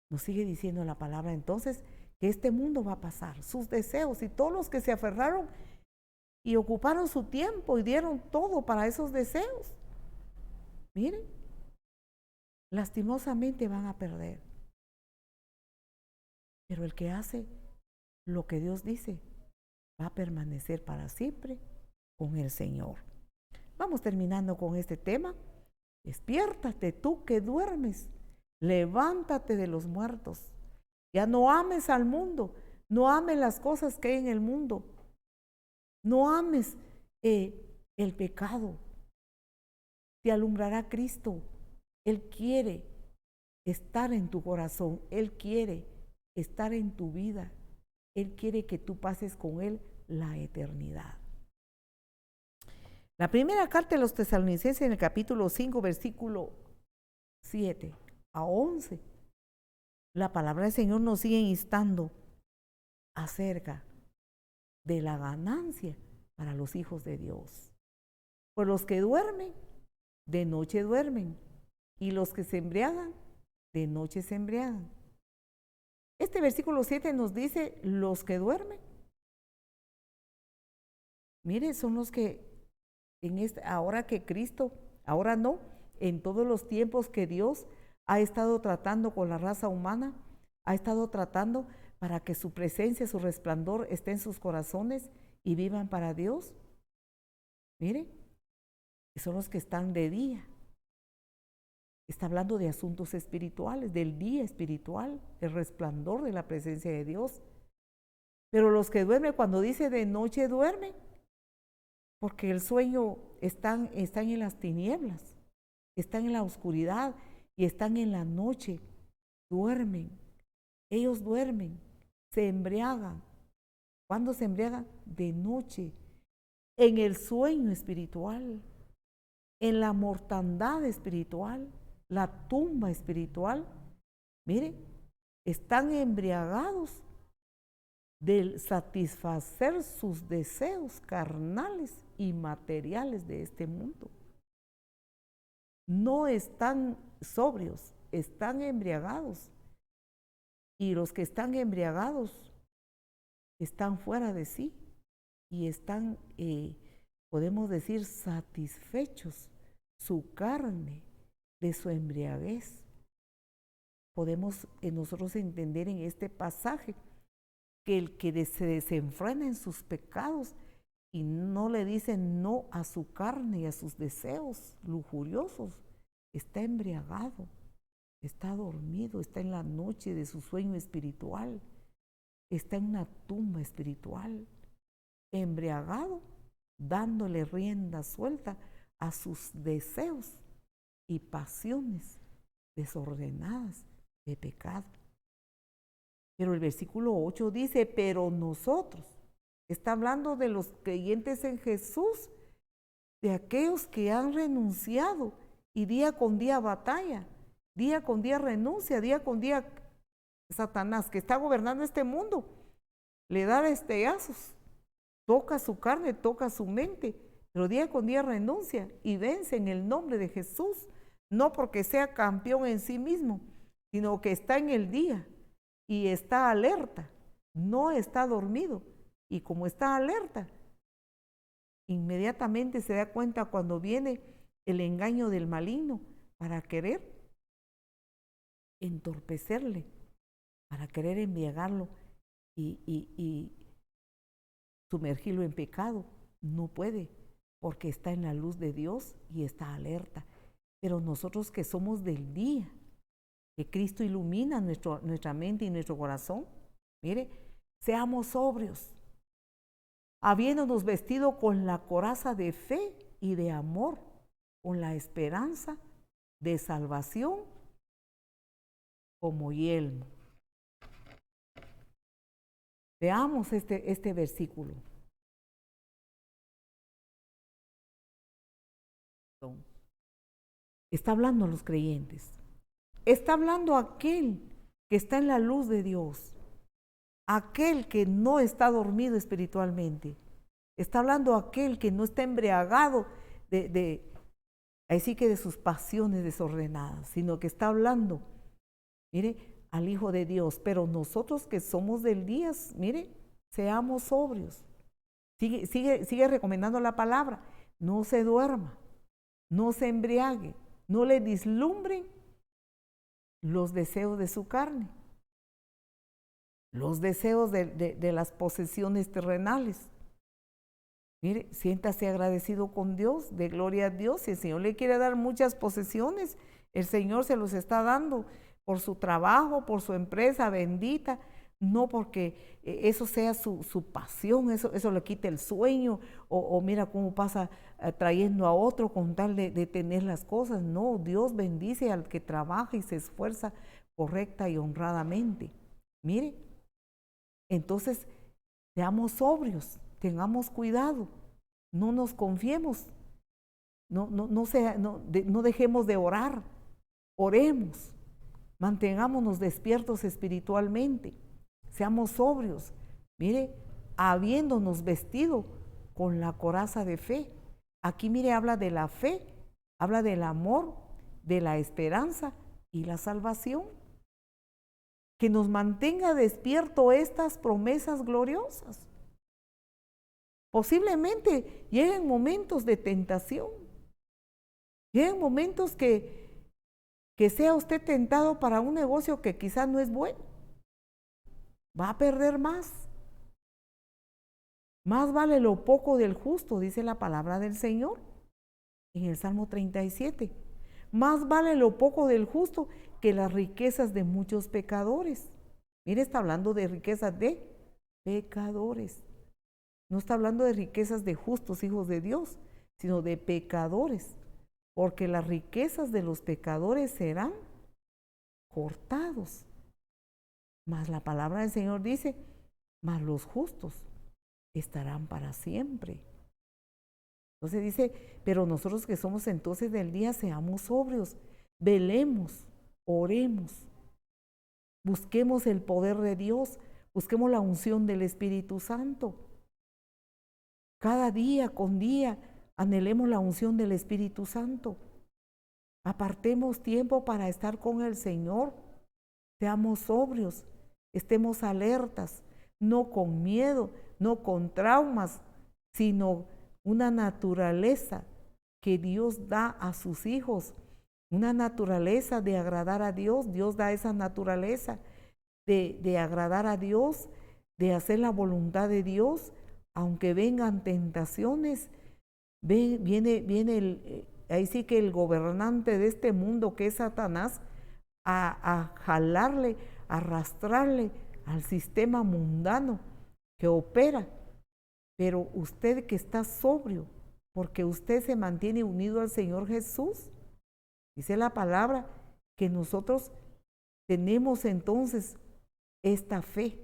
Nos sigue diciendo la palabra entonces que este mundo va a pasar, sus deseos, y todos los que se aferraron y ocuparon su tiempo y dieron todo para esos deseos, miren, lastimosamente van a perder. Pero el que hace lo que Dios dice va a permanecer para siempre con el Señor. Vamos terminando con este tema. Despiértate tú que duermes, levántate de los muertos. Ya no ames al mundo, no ames las cosas que hay en el mundo, no ames el pecado. Te alumbrará Cristo. Él quiere estar en tu corazón, Él quiere estar en tu vida, Él quiere que tú pases con Él la eternidad. La primera carta de los Tesalonicenses en el capítulo 5, versículo 7 a 11, la palabra del Señor nos sigue instando acerca de la ganancia para los hijos de Dios. Pues los que duermen, de noche duermen, y los que se embriagan, de noche se embriagan. Este versículo 7 nos dice, los que duermen. Mire, son los que ahora que Cristo, ahora no, en todos los tiempos que Dios ha estado tratando con la raza humana, ha estado tratando para que su presencia, su resplandor esté en sus corazones y vivan para Dios. Mire, son los que están de día. Está hablando de asuntos espirituales, del día espiritual, el resplandor de la presencia de Dios. Pero los que duermen, cuando dice de noche duermen, porque el sueño están en las tinieblas, están en la oscuridad y están en la noche, duermen. Ellos duermen, se embriagan. ¿Cuándo se embriagan? De noche, en el sueño espiritual, en la mortandad espiritual, la tumba espiritual. Mire, están embriagados del satisfacer sus deseos carnales y materiales de este mundo. No están sobrios, están embriagados. Y los que están embriagados están fuera de sí y están, podemos decir, satisfechos su carne de su embriaguez. Podemos nosotros entender en este pasaje que el que se desenfrena en sus pecados y no le dice no a su carne y a sus deseos lujuriosos, está embriagado, está dormido, está en la noche de su sueño espiritual, está en una tumba espiritual, embriagado, dándole rienda suelta a sus deseos y pasiones desordenadas de pecado. Pero el versículo 8 dice, pero nosotros, está hablando de los creyentes en Jesús, de aquellos que han renunciado y día con día batalla, día con día renuncia, día con día Satanás, que está gobernando este mundo, le da destellazos, toca su carne, toca su mente, pero día con día renuncia y vence en el nombre de Jesús, no porque sea campeón en sí mismo, sino que está en el día y está alerta, no está dormido. Y como está alerta, inmediatamente se da cuenta cuando viene el engaño del maligno para querer entorpecerle, para querer embriagarlo y sumergirlo en pecado. No puede, porque está en la luz de Dios y está alerta. Pero nosotros que somos del día, que Cristo ilumina nuestra mente y nuestro corazón, mire, seamos sobrios, habiéndonos vestido con la coraza de fe y de amor, con la esperanza de salvación como yelmo. Veamos este versículo. Está hablando a los creyentes. Está hablando a aquel que está en la luz de Dios, aquel que no está dormido espiritualmente. Está hablando a aquel que no está embriagado así que de sus pasiones desordenadas, sino que está hablando, mire, al Hijo de Dios. Pero nosotros que somos del día, mire, seamos sobrios. Sigue recomendando la palabra. No se duerma, no se embriague, no le dislumbren los deseos de su carne, los deseos de las posesiones terrenales. Mire, siéntase agradecido con Dios, de gloria a Dios. Si el Señor le quiere dar muchas posesiones, el Señor se los está dando por su trabajo, por su empresa bendita, no porque eso sea su pasión, eso le quite el sueño, o mira cómo pasa trayendo a otro con tal de tener las cosas. No, Dios bendice al que trabaja y se esfuerza correcta y honradamente. Mire, entonces seamos sobrios, tengamos cuidado, no nos confiemos, no dejemos de orar, oremos, mantengámonos despiertos espiritualmente, seamos sobrios, mire, habiéndonos vestido con la coraza de fe. Aquí mire, habla de la fe, habla del amor, de la esperanza y la salvación. Que nos mantenga despierto estas promesas gloriosas. Posiblemente lleguen momentos de tentación, lleguen momentos que sea usted tentado para un negocio que quizás no es bueno. Va a perder más. Más vale lo poco del justo, dice la palabra del Señor en el Salmo 37. Más vale lo poco del justo que las riquezas de muchos pecadores. Mire, está hablando de riquezas de pecadores. No está hablando de riquezas de justos hijos de Dios, sino de pecadores. Porque las riquezas de los pecadores serán cortados. Mas la palabra del Señor dice, mas los justos estarán para siempre. Entonces dice, pero nosotros que somos entonces del día, seamos sobrios, velemos, oremos, busquemos el poder de Dios, busquemos la unción del Espíritu Santo. Cada día con día anhelemos la unción del Espíritu Santo. Apartemos tiempo para estar con el Señor. Seamos sobrios, estemos alertas, no con miedo, no con traumas, sino una naturaleza que Dios da a sus hijos, una naturaleza de agradar a Dios. Dios da esa naturaleza de agradar a Dios, de hacer la voluntad de Dios, aunque vengan tentaciones. Viene ahí sí que el gobernante de este mundo, que es Satanás, a jalarle, a arrastrarle al sistema mundano que opera. Pero usted que está sobrio, porque usted se mantiene unido al Señor Jesús, dice la palabra que nosotros tenemos entonces esta fe.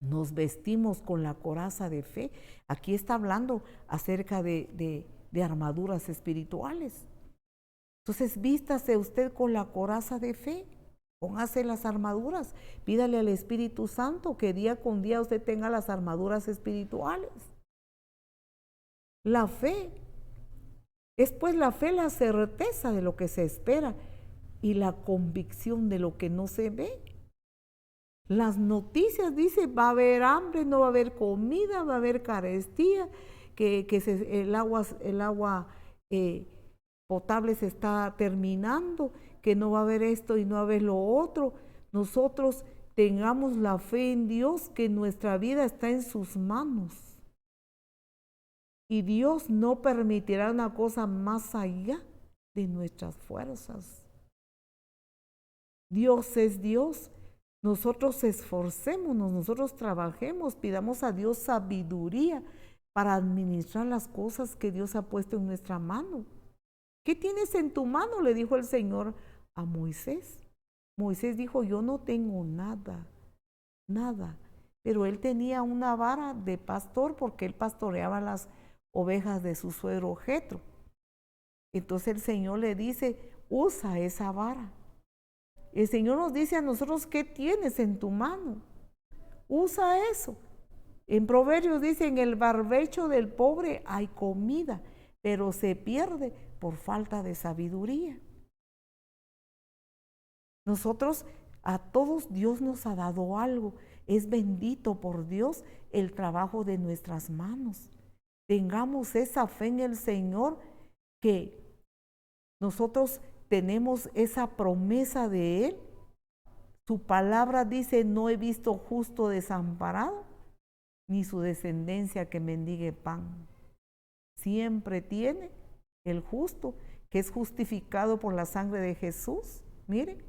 Nos vestimos con la coraza de fe. Aquí está hablando acerca de armaduras espirituales. Entonces, vístase usted con la coraza de fe. Póngase las armaduras, pídale al Espíritu Santo que día con día usted tenga las armaduras espirituales. La fe es pues la fe, la certeza de lo que se espera y la convicción de lo que no se ve. Las noticias dicen, va a haber hambre, no va a haber comida, va a haber carestía, el agua potable se está terminando, que no va a haber esto y no va a haber lo otro. Nosotros tengamos la fe en Dios, que nuestra vida está en sus manos. Y Dios no permitirá una cosa más allá de nuestras fuerzas. Dios es Dios. Nosotros esforcémonos, nosotros trabajemos, pidamos a Dios sabiduría para administrar las cosas que Dios ha puesto en nuestra mano. ¿Qué tienes en tu mano?, le dijo el Señor a Moisés. Moisés dijo, yo no tengo nada, nada. Pero él tenía una vara de pastor porque él pastoreaba las ovejas de su suegro Jetro. Entonces el Señor le dice, usa esa vara. El Señor nos dice a nosotros, ¿qué tienes en tu mano? Usa eso. En Proverbios dice, en el barbecho del pobre hay comida, pero se pierde por falta de sabiduría. Nosotros, a todos Dios nos ha dado algo. Es bendito por Dios el trabajo de nuestras manos. Tengamos esa fe en el Señor, que nosotros tenemos esa promesa de Él. Su palabra dice, no he visto justo desamparado, ni su descendencia que mendigue pan. Siempre tiene el justo, que es justificado por la sangre de Jesús, mire,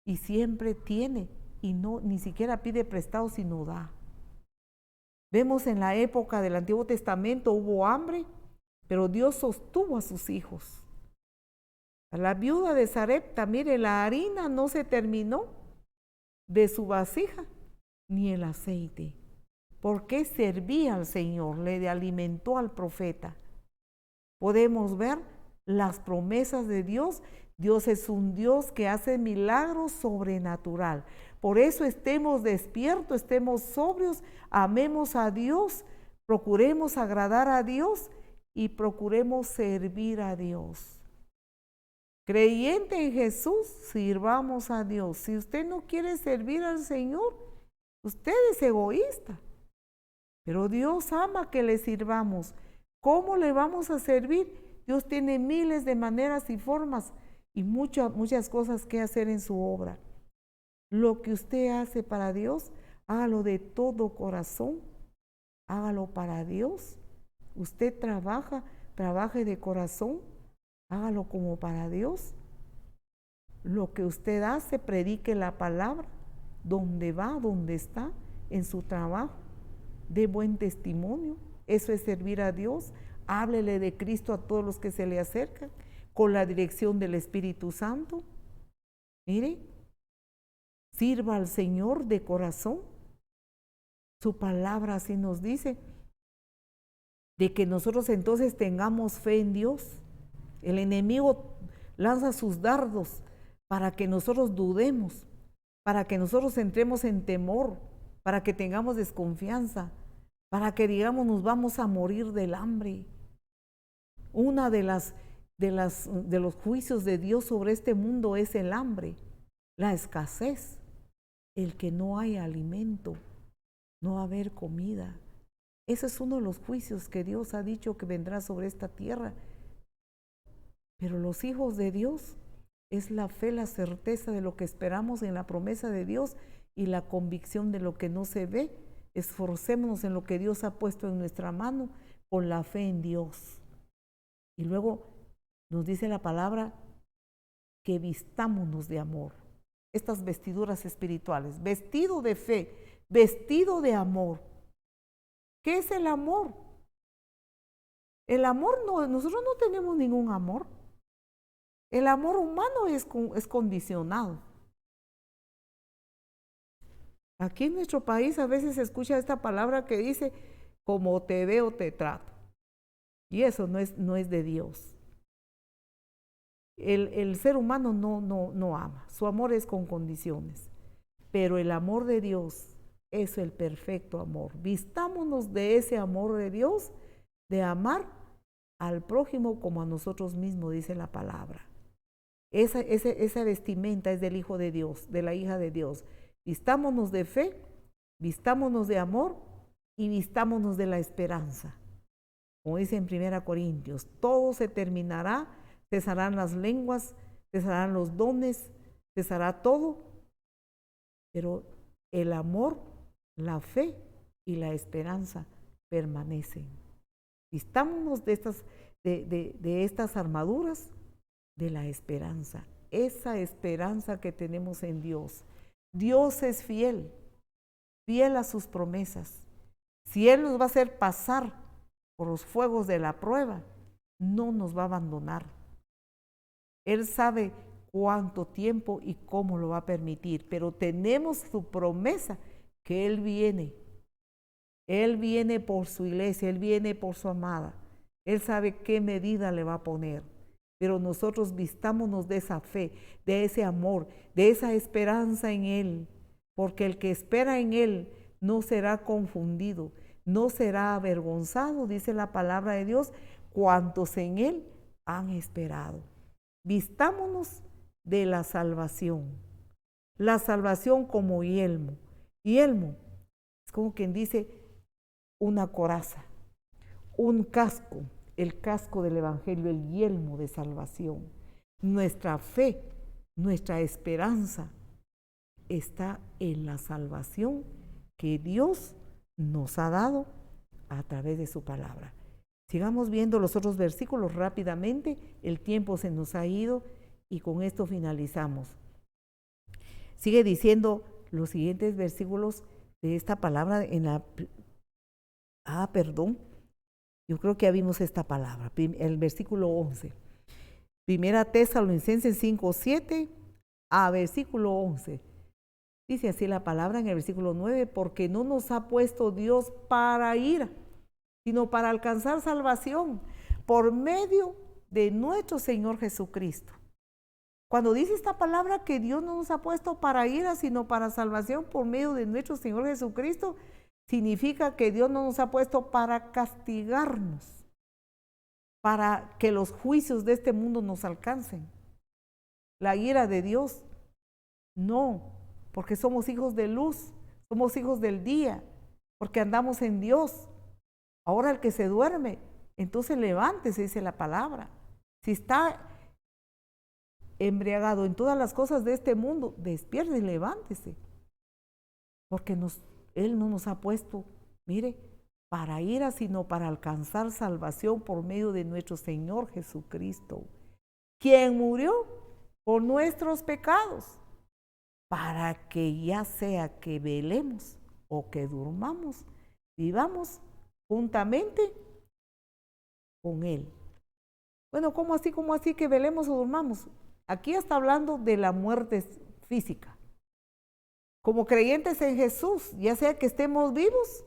y siempre tiene, y no, ni siquiera pide prestado, sino da. Vemos en la época del Antiguo Testamento hubo hambre, pero Dios sostuvo a sus hijos. A la viuda de Sarepta, mire, la harina no se terminó de su vasija, ni el aceite, porque servía al Señor, le alimentó al profeta. Podemos ver las promesas de Dios. Dios es un Dios que hace milagros sobrenatural. Por eso estemos despiertos, estemos sobrios, amemos a Dios, procuremos agradar a Dios y procuremos servir a Dios. Creyente en Jesús, sirvamos a Dios. Si usted no quiere servir al Señor, usted es egoísta. Pero Dios ama que le sirvamos. ¿Cómo le vamos a servir? Dios tiene miles de maneras y formas y muchas cosas que hacer en su obra. Lo que usted hace para Dios, hágalo de todo corazón. Hágalo para Dios. Usted trabaje de corazón. Hágalo como para Dios. Lo que usted hace, predique la palabra. Donde va, donde está, en su trabajo. Dé buen testimonio. Eso es servir a Dios. Háblele de Cristo a todos los que se le acercan, con la dirección del Espíritu Santo. Mire, sirva al Señor de corazón. Su palabra así nos dice, de que nosotros entonces tengamos fe en Dios. El enemigo lanza sus dardos para que nosotros dudemos, para que nosotros entremos en temor, para que tengamos desconfianza, para que digamos nos vamos a morir del hambre. Una de los juicios de Dios sobre este mundo es el hambre, la escasez, el que no hay alimento, no va a haber comida. Ese es uno de los juicios que Dios ha dicho que vendrá sobre esta tierra. Pero los hijos de Dios es la fe, la certeza de lo que esperamos en la promesa de Dios y la convicción de lo que no se ve. Esforcémonos en lo que Dios ha puesto en nuestra mano con la fe en Dios. Y luego nos dice la palabra que vistámonos de amor. Estas vestiduras espirituales, vestido de fe, vestido de amor. ¿Qué es el amor? El amor nosotros no tenemos ningún amor. El amor humano es condicionado. Aquí en nuestro país a veces se escucha esta palabra que dice, como te veo, te trato. Y eso no es de Dios. El ser humano no ama. Su amor es con condiciones. Pero el amor de Dios es el perfecto amor. Vistámonos de ese amor de Dios, de amar al prójimo como a nosotros mismos, dice la palabra. Esa vestimenta es del Hijo de Dios, de la hija de Dios. Vistámonos de fe, vistámonos de amor y vistámonos de la esperanza. Como dice en 1 Corintios, todo se terminará, cesarán las lenguas, cesarán los dones, cesará todo, pero el amor, la fe y la esperanza permanecen. Vistámonos de estas armaduras de la esperanza, esa esperanza que tenemos en Dios. Dios es fiel, fiel a sus promesas. Si Él nos va a hacer pasar por los fuegos de la prueba, no nos va a abandonar. Él sabe cuánto tiempo y cómo lo va a permitir, pero tenemos su promesa que Él viene. Él viene por su iglesia, Él viene por su amada. Él sabe qué medida le va a poner. Pero nosotros vistámonos de esa fe, de ese amor, de esa esperanza en Él, porque el que espera en Él no será confundido, no será avergonzado, dice la palabra de Dios, cuantos en Él han esperado. Vistámonos de la salvación como yelmo. Yelmo es como quien dice una coraza, un casco, el casco del Evangelio, el yelmo de salvación. Nuestra fe, nuestra esperanza está en la salvación que Dios nos ha dado a través de su palabra. Sigamos viendo los otros versículos rápidamente, el tiempo se nos ha ido y con esto finalizamos. Sigue diciendo los siguientes versículos de esta palabra en la... yo creo que ya vimos esta palabra, el versículo 11. Primera Tesalonicenses 5:7 a versículo 11. Dice así la palabra en el versículo 9, porque no nos ha puesto Dios para ira, sino para alcanzar salvación por medio de nuestro Señor Jesucristo. Cuando dice esta palabra que Dios no nos ha puesto para ira, sino para salvación por medio de nuestro Señor Jesucristo, significa que Dios no nos ha puesto para castigarnos, para que los juicios de este mundo nos alcancen. La ira de Dios, no, porque somos hijos de luz, somos hijos del día, porque andamos en Dios. Ahora el que se duerme, entonces levántese, dice la palabra. Si está embriagado en todas las cosas de este mundo, despierte y levántese, porque Él no nos ha puesto, mire, para ira, sino para alcanzar salvación por medio de nuestro Señor Jesucristo, quien murió por nuestros pecados, para que ya sea que velemos o que durmamos, vivamos juntamente con Él. Bueno, ¿cómo así que velemos o durmamos? Aquí está hablando de la muerte física. Como creyentes en Jesús, ya sea que estemos vivos,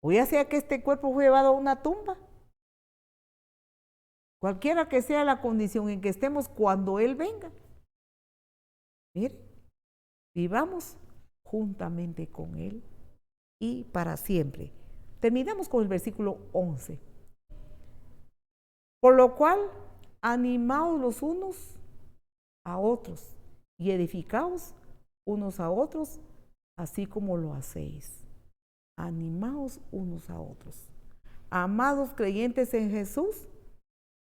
o ya sea que este cuerpo fue llevado a una tumba, cualquiera que sea la condición en que estemos cuando Él venga, mire, vivamos juntamente con Él y para siempre. Terminamos con el versículo 11. Por lo cual, animaos los unos a otros y edificaos unos a otros, así como lo hacéis. Animaos unos a otros. Amados creyentes en Jesús,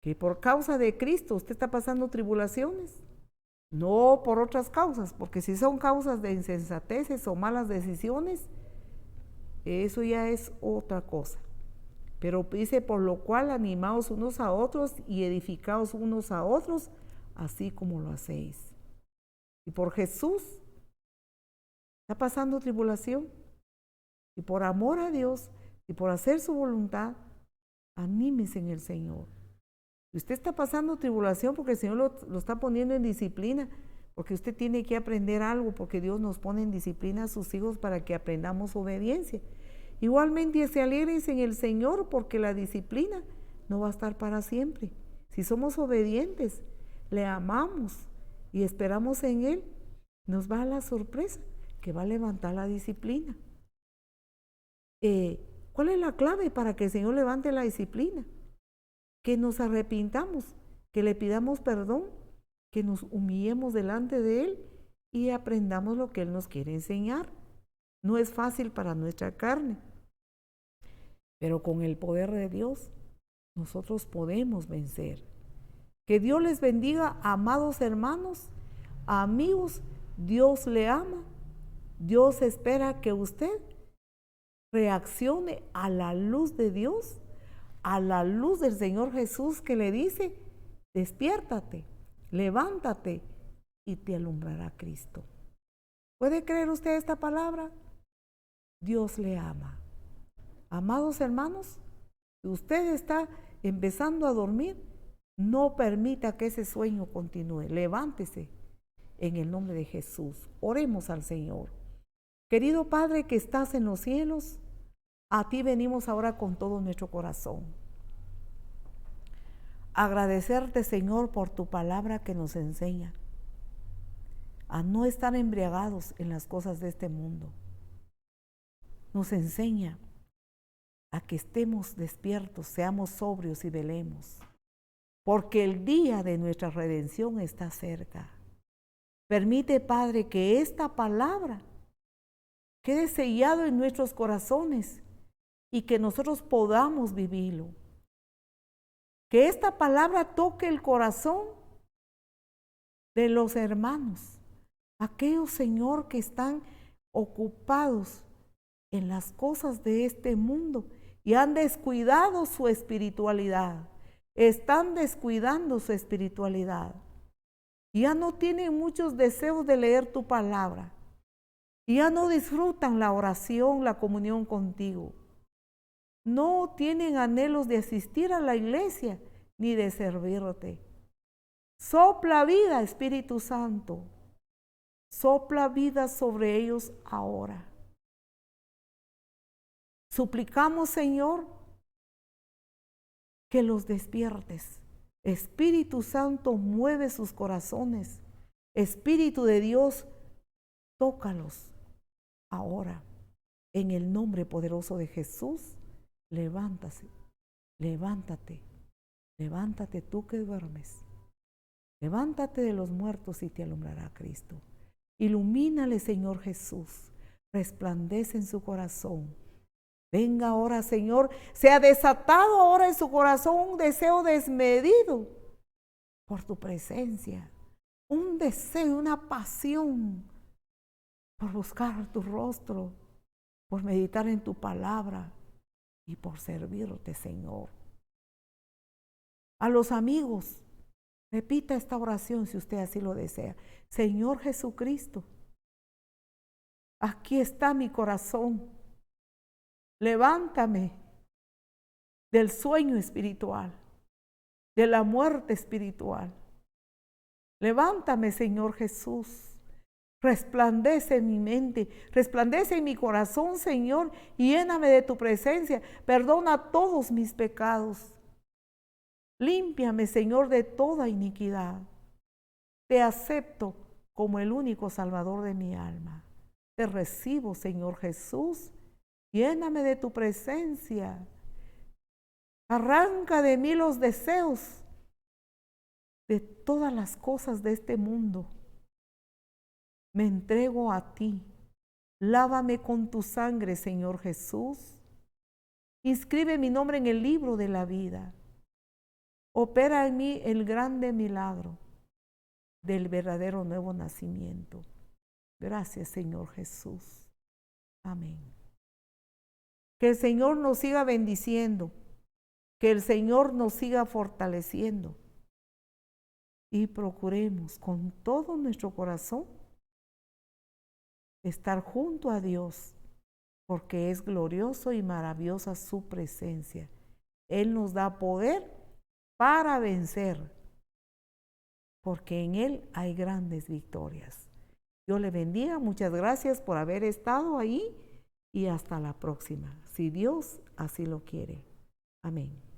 que por causa de Cristo usted está pasando tribulaciones, no por otras causas, porque si son causas de insensateces o malas decisiones, eso ya es otra cosa. Pero dice, por lo cual animaos unos a otros y edificaos unos a otros, así como lo hacéis. Y por Jesús está pasando tribulación, y por amor a Dios y por hacer su voluntad, anímese en el Señor. Y usted está pasando tribulación porque el Señor lo está poniendo en disciplina, porque usted tiene que aprender algo, porque Dios nos pone en disciplina a sus hijos para que aprendamos obediencia. Igualmente se alegren en el Señor, porque la disciplina no va a estar para siempre. Si somos obedientes, le amamos y esperamos en Él, nos va a la sorpresa que va a levantar la disciplina. ¿Cuál es la clave para que el Señor levante la disciplina? Que nos arrepintamos, que le pidamos perdón, que nos humillemos delante de Él y aprendamos lo que Él nos quiere enseñar. No es fácil para nuestra carne, pero con el poder de Dios nosotros podemos vencer. Que Dios les bendiga, amados hermanos, amigos. Dios le ama. Dios espera que usted reaccione a la luz de Dios, a la luz del Señor Jesús, que le dice, despiértate, levántate y te alumbrará Cristo. ¿Puede creer usted esta palabra? Dios le ama. Amados hermanos, si usted está empezando a dormir, no permita que ese sueño continúe. Levántese en el nombre de Jesús. Oremos al Señor. Querido Padre que estás en los cielos, a ti venimos ahora con todo nuestro corazón. Agradecerte, Señor, por tu palabra que nos enseña a no estar embriagados en las cosas de este mundo. Nos enseña a que estemos despiertos, seamos sobrios y velemos, porque el día de nuestra redención está cerca. Permite, Padre, que esta palabra quede sellado en nuestros corazones y que nosotros podamos vivirlo. Que esta palabra toque el corazón de los hermanos, aquellos, Señor, que están ocupados en las cosas de este mundo y han descuidado su espiritualidad. Están descuidando su espiritualidad. Ya no tienen muchos deseos de leer tu palabra. Ya no disfrutan la oración, la comunión contigo. No tienen anhelos de asistir a la iglesia ni de servirte. Sopla vida, Espíritu Santo. Sopla vida sobre ellos ahora. Suplicamos, Señor, que los despiertes. Espíritu Santo, mueve sus corazones. Espíritu de Dios, tócalos ahora. En el nombre poderoso de Jesús, levántate, levántate, levántate tú que duermes. Levántate de los muertos y te alumbrará Cristo. Ilumínale, Señor Jesús, resplandece en su corazón. Venga ahora, Señor, sea desatado ahora en su corazón un deseo desmedido por tu presencia, un deseo, una pasión por buscar tu rostro, por meditar en tu palabra y por servirte, Señor. A los amigos, repita esta oración si usted así lo desea. Señor Jesucristo, aquí está mi corazón. Levántame del sueño espiritual, de la muerte espiritual. Levántame, Señor Jesús. Resplandece en mi mente, resplandece en mi corazón, Señor, y lléname de tu presencia. Perdona todos mis pecados. Límpiame, Señor, de toda iniquidad. Te acepto como el único Salvador de mi alma. Te recibo, Señor Jesús. Lléname de tu presencia. Arranca de mí los deseos de todas las cosas de este mundo. Me entrego a ti. Lávame con tu sangre, Señor Jesús. Inscribe mi nombre en el libro de la vida. Opera en mí el grande milagro del verdadero nuevo nacimiento. Gracias, Señor Jesús. Amén. Que el Señor nos siga bendiciendo, que el Señor nos siga fortaleciendo y procuremos con todo nuestro corazón estar junto a Dios, porque es glorioso y maravillosa su presencia. Él nos da poder para vencer, porque en Él hay grandes victorias. Dios le bendiga, muchas gracias por haber estado ahí y hasta la próxima, si Dios así lo quiere. Amén.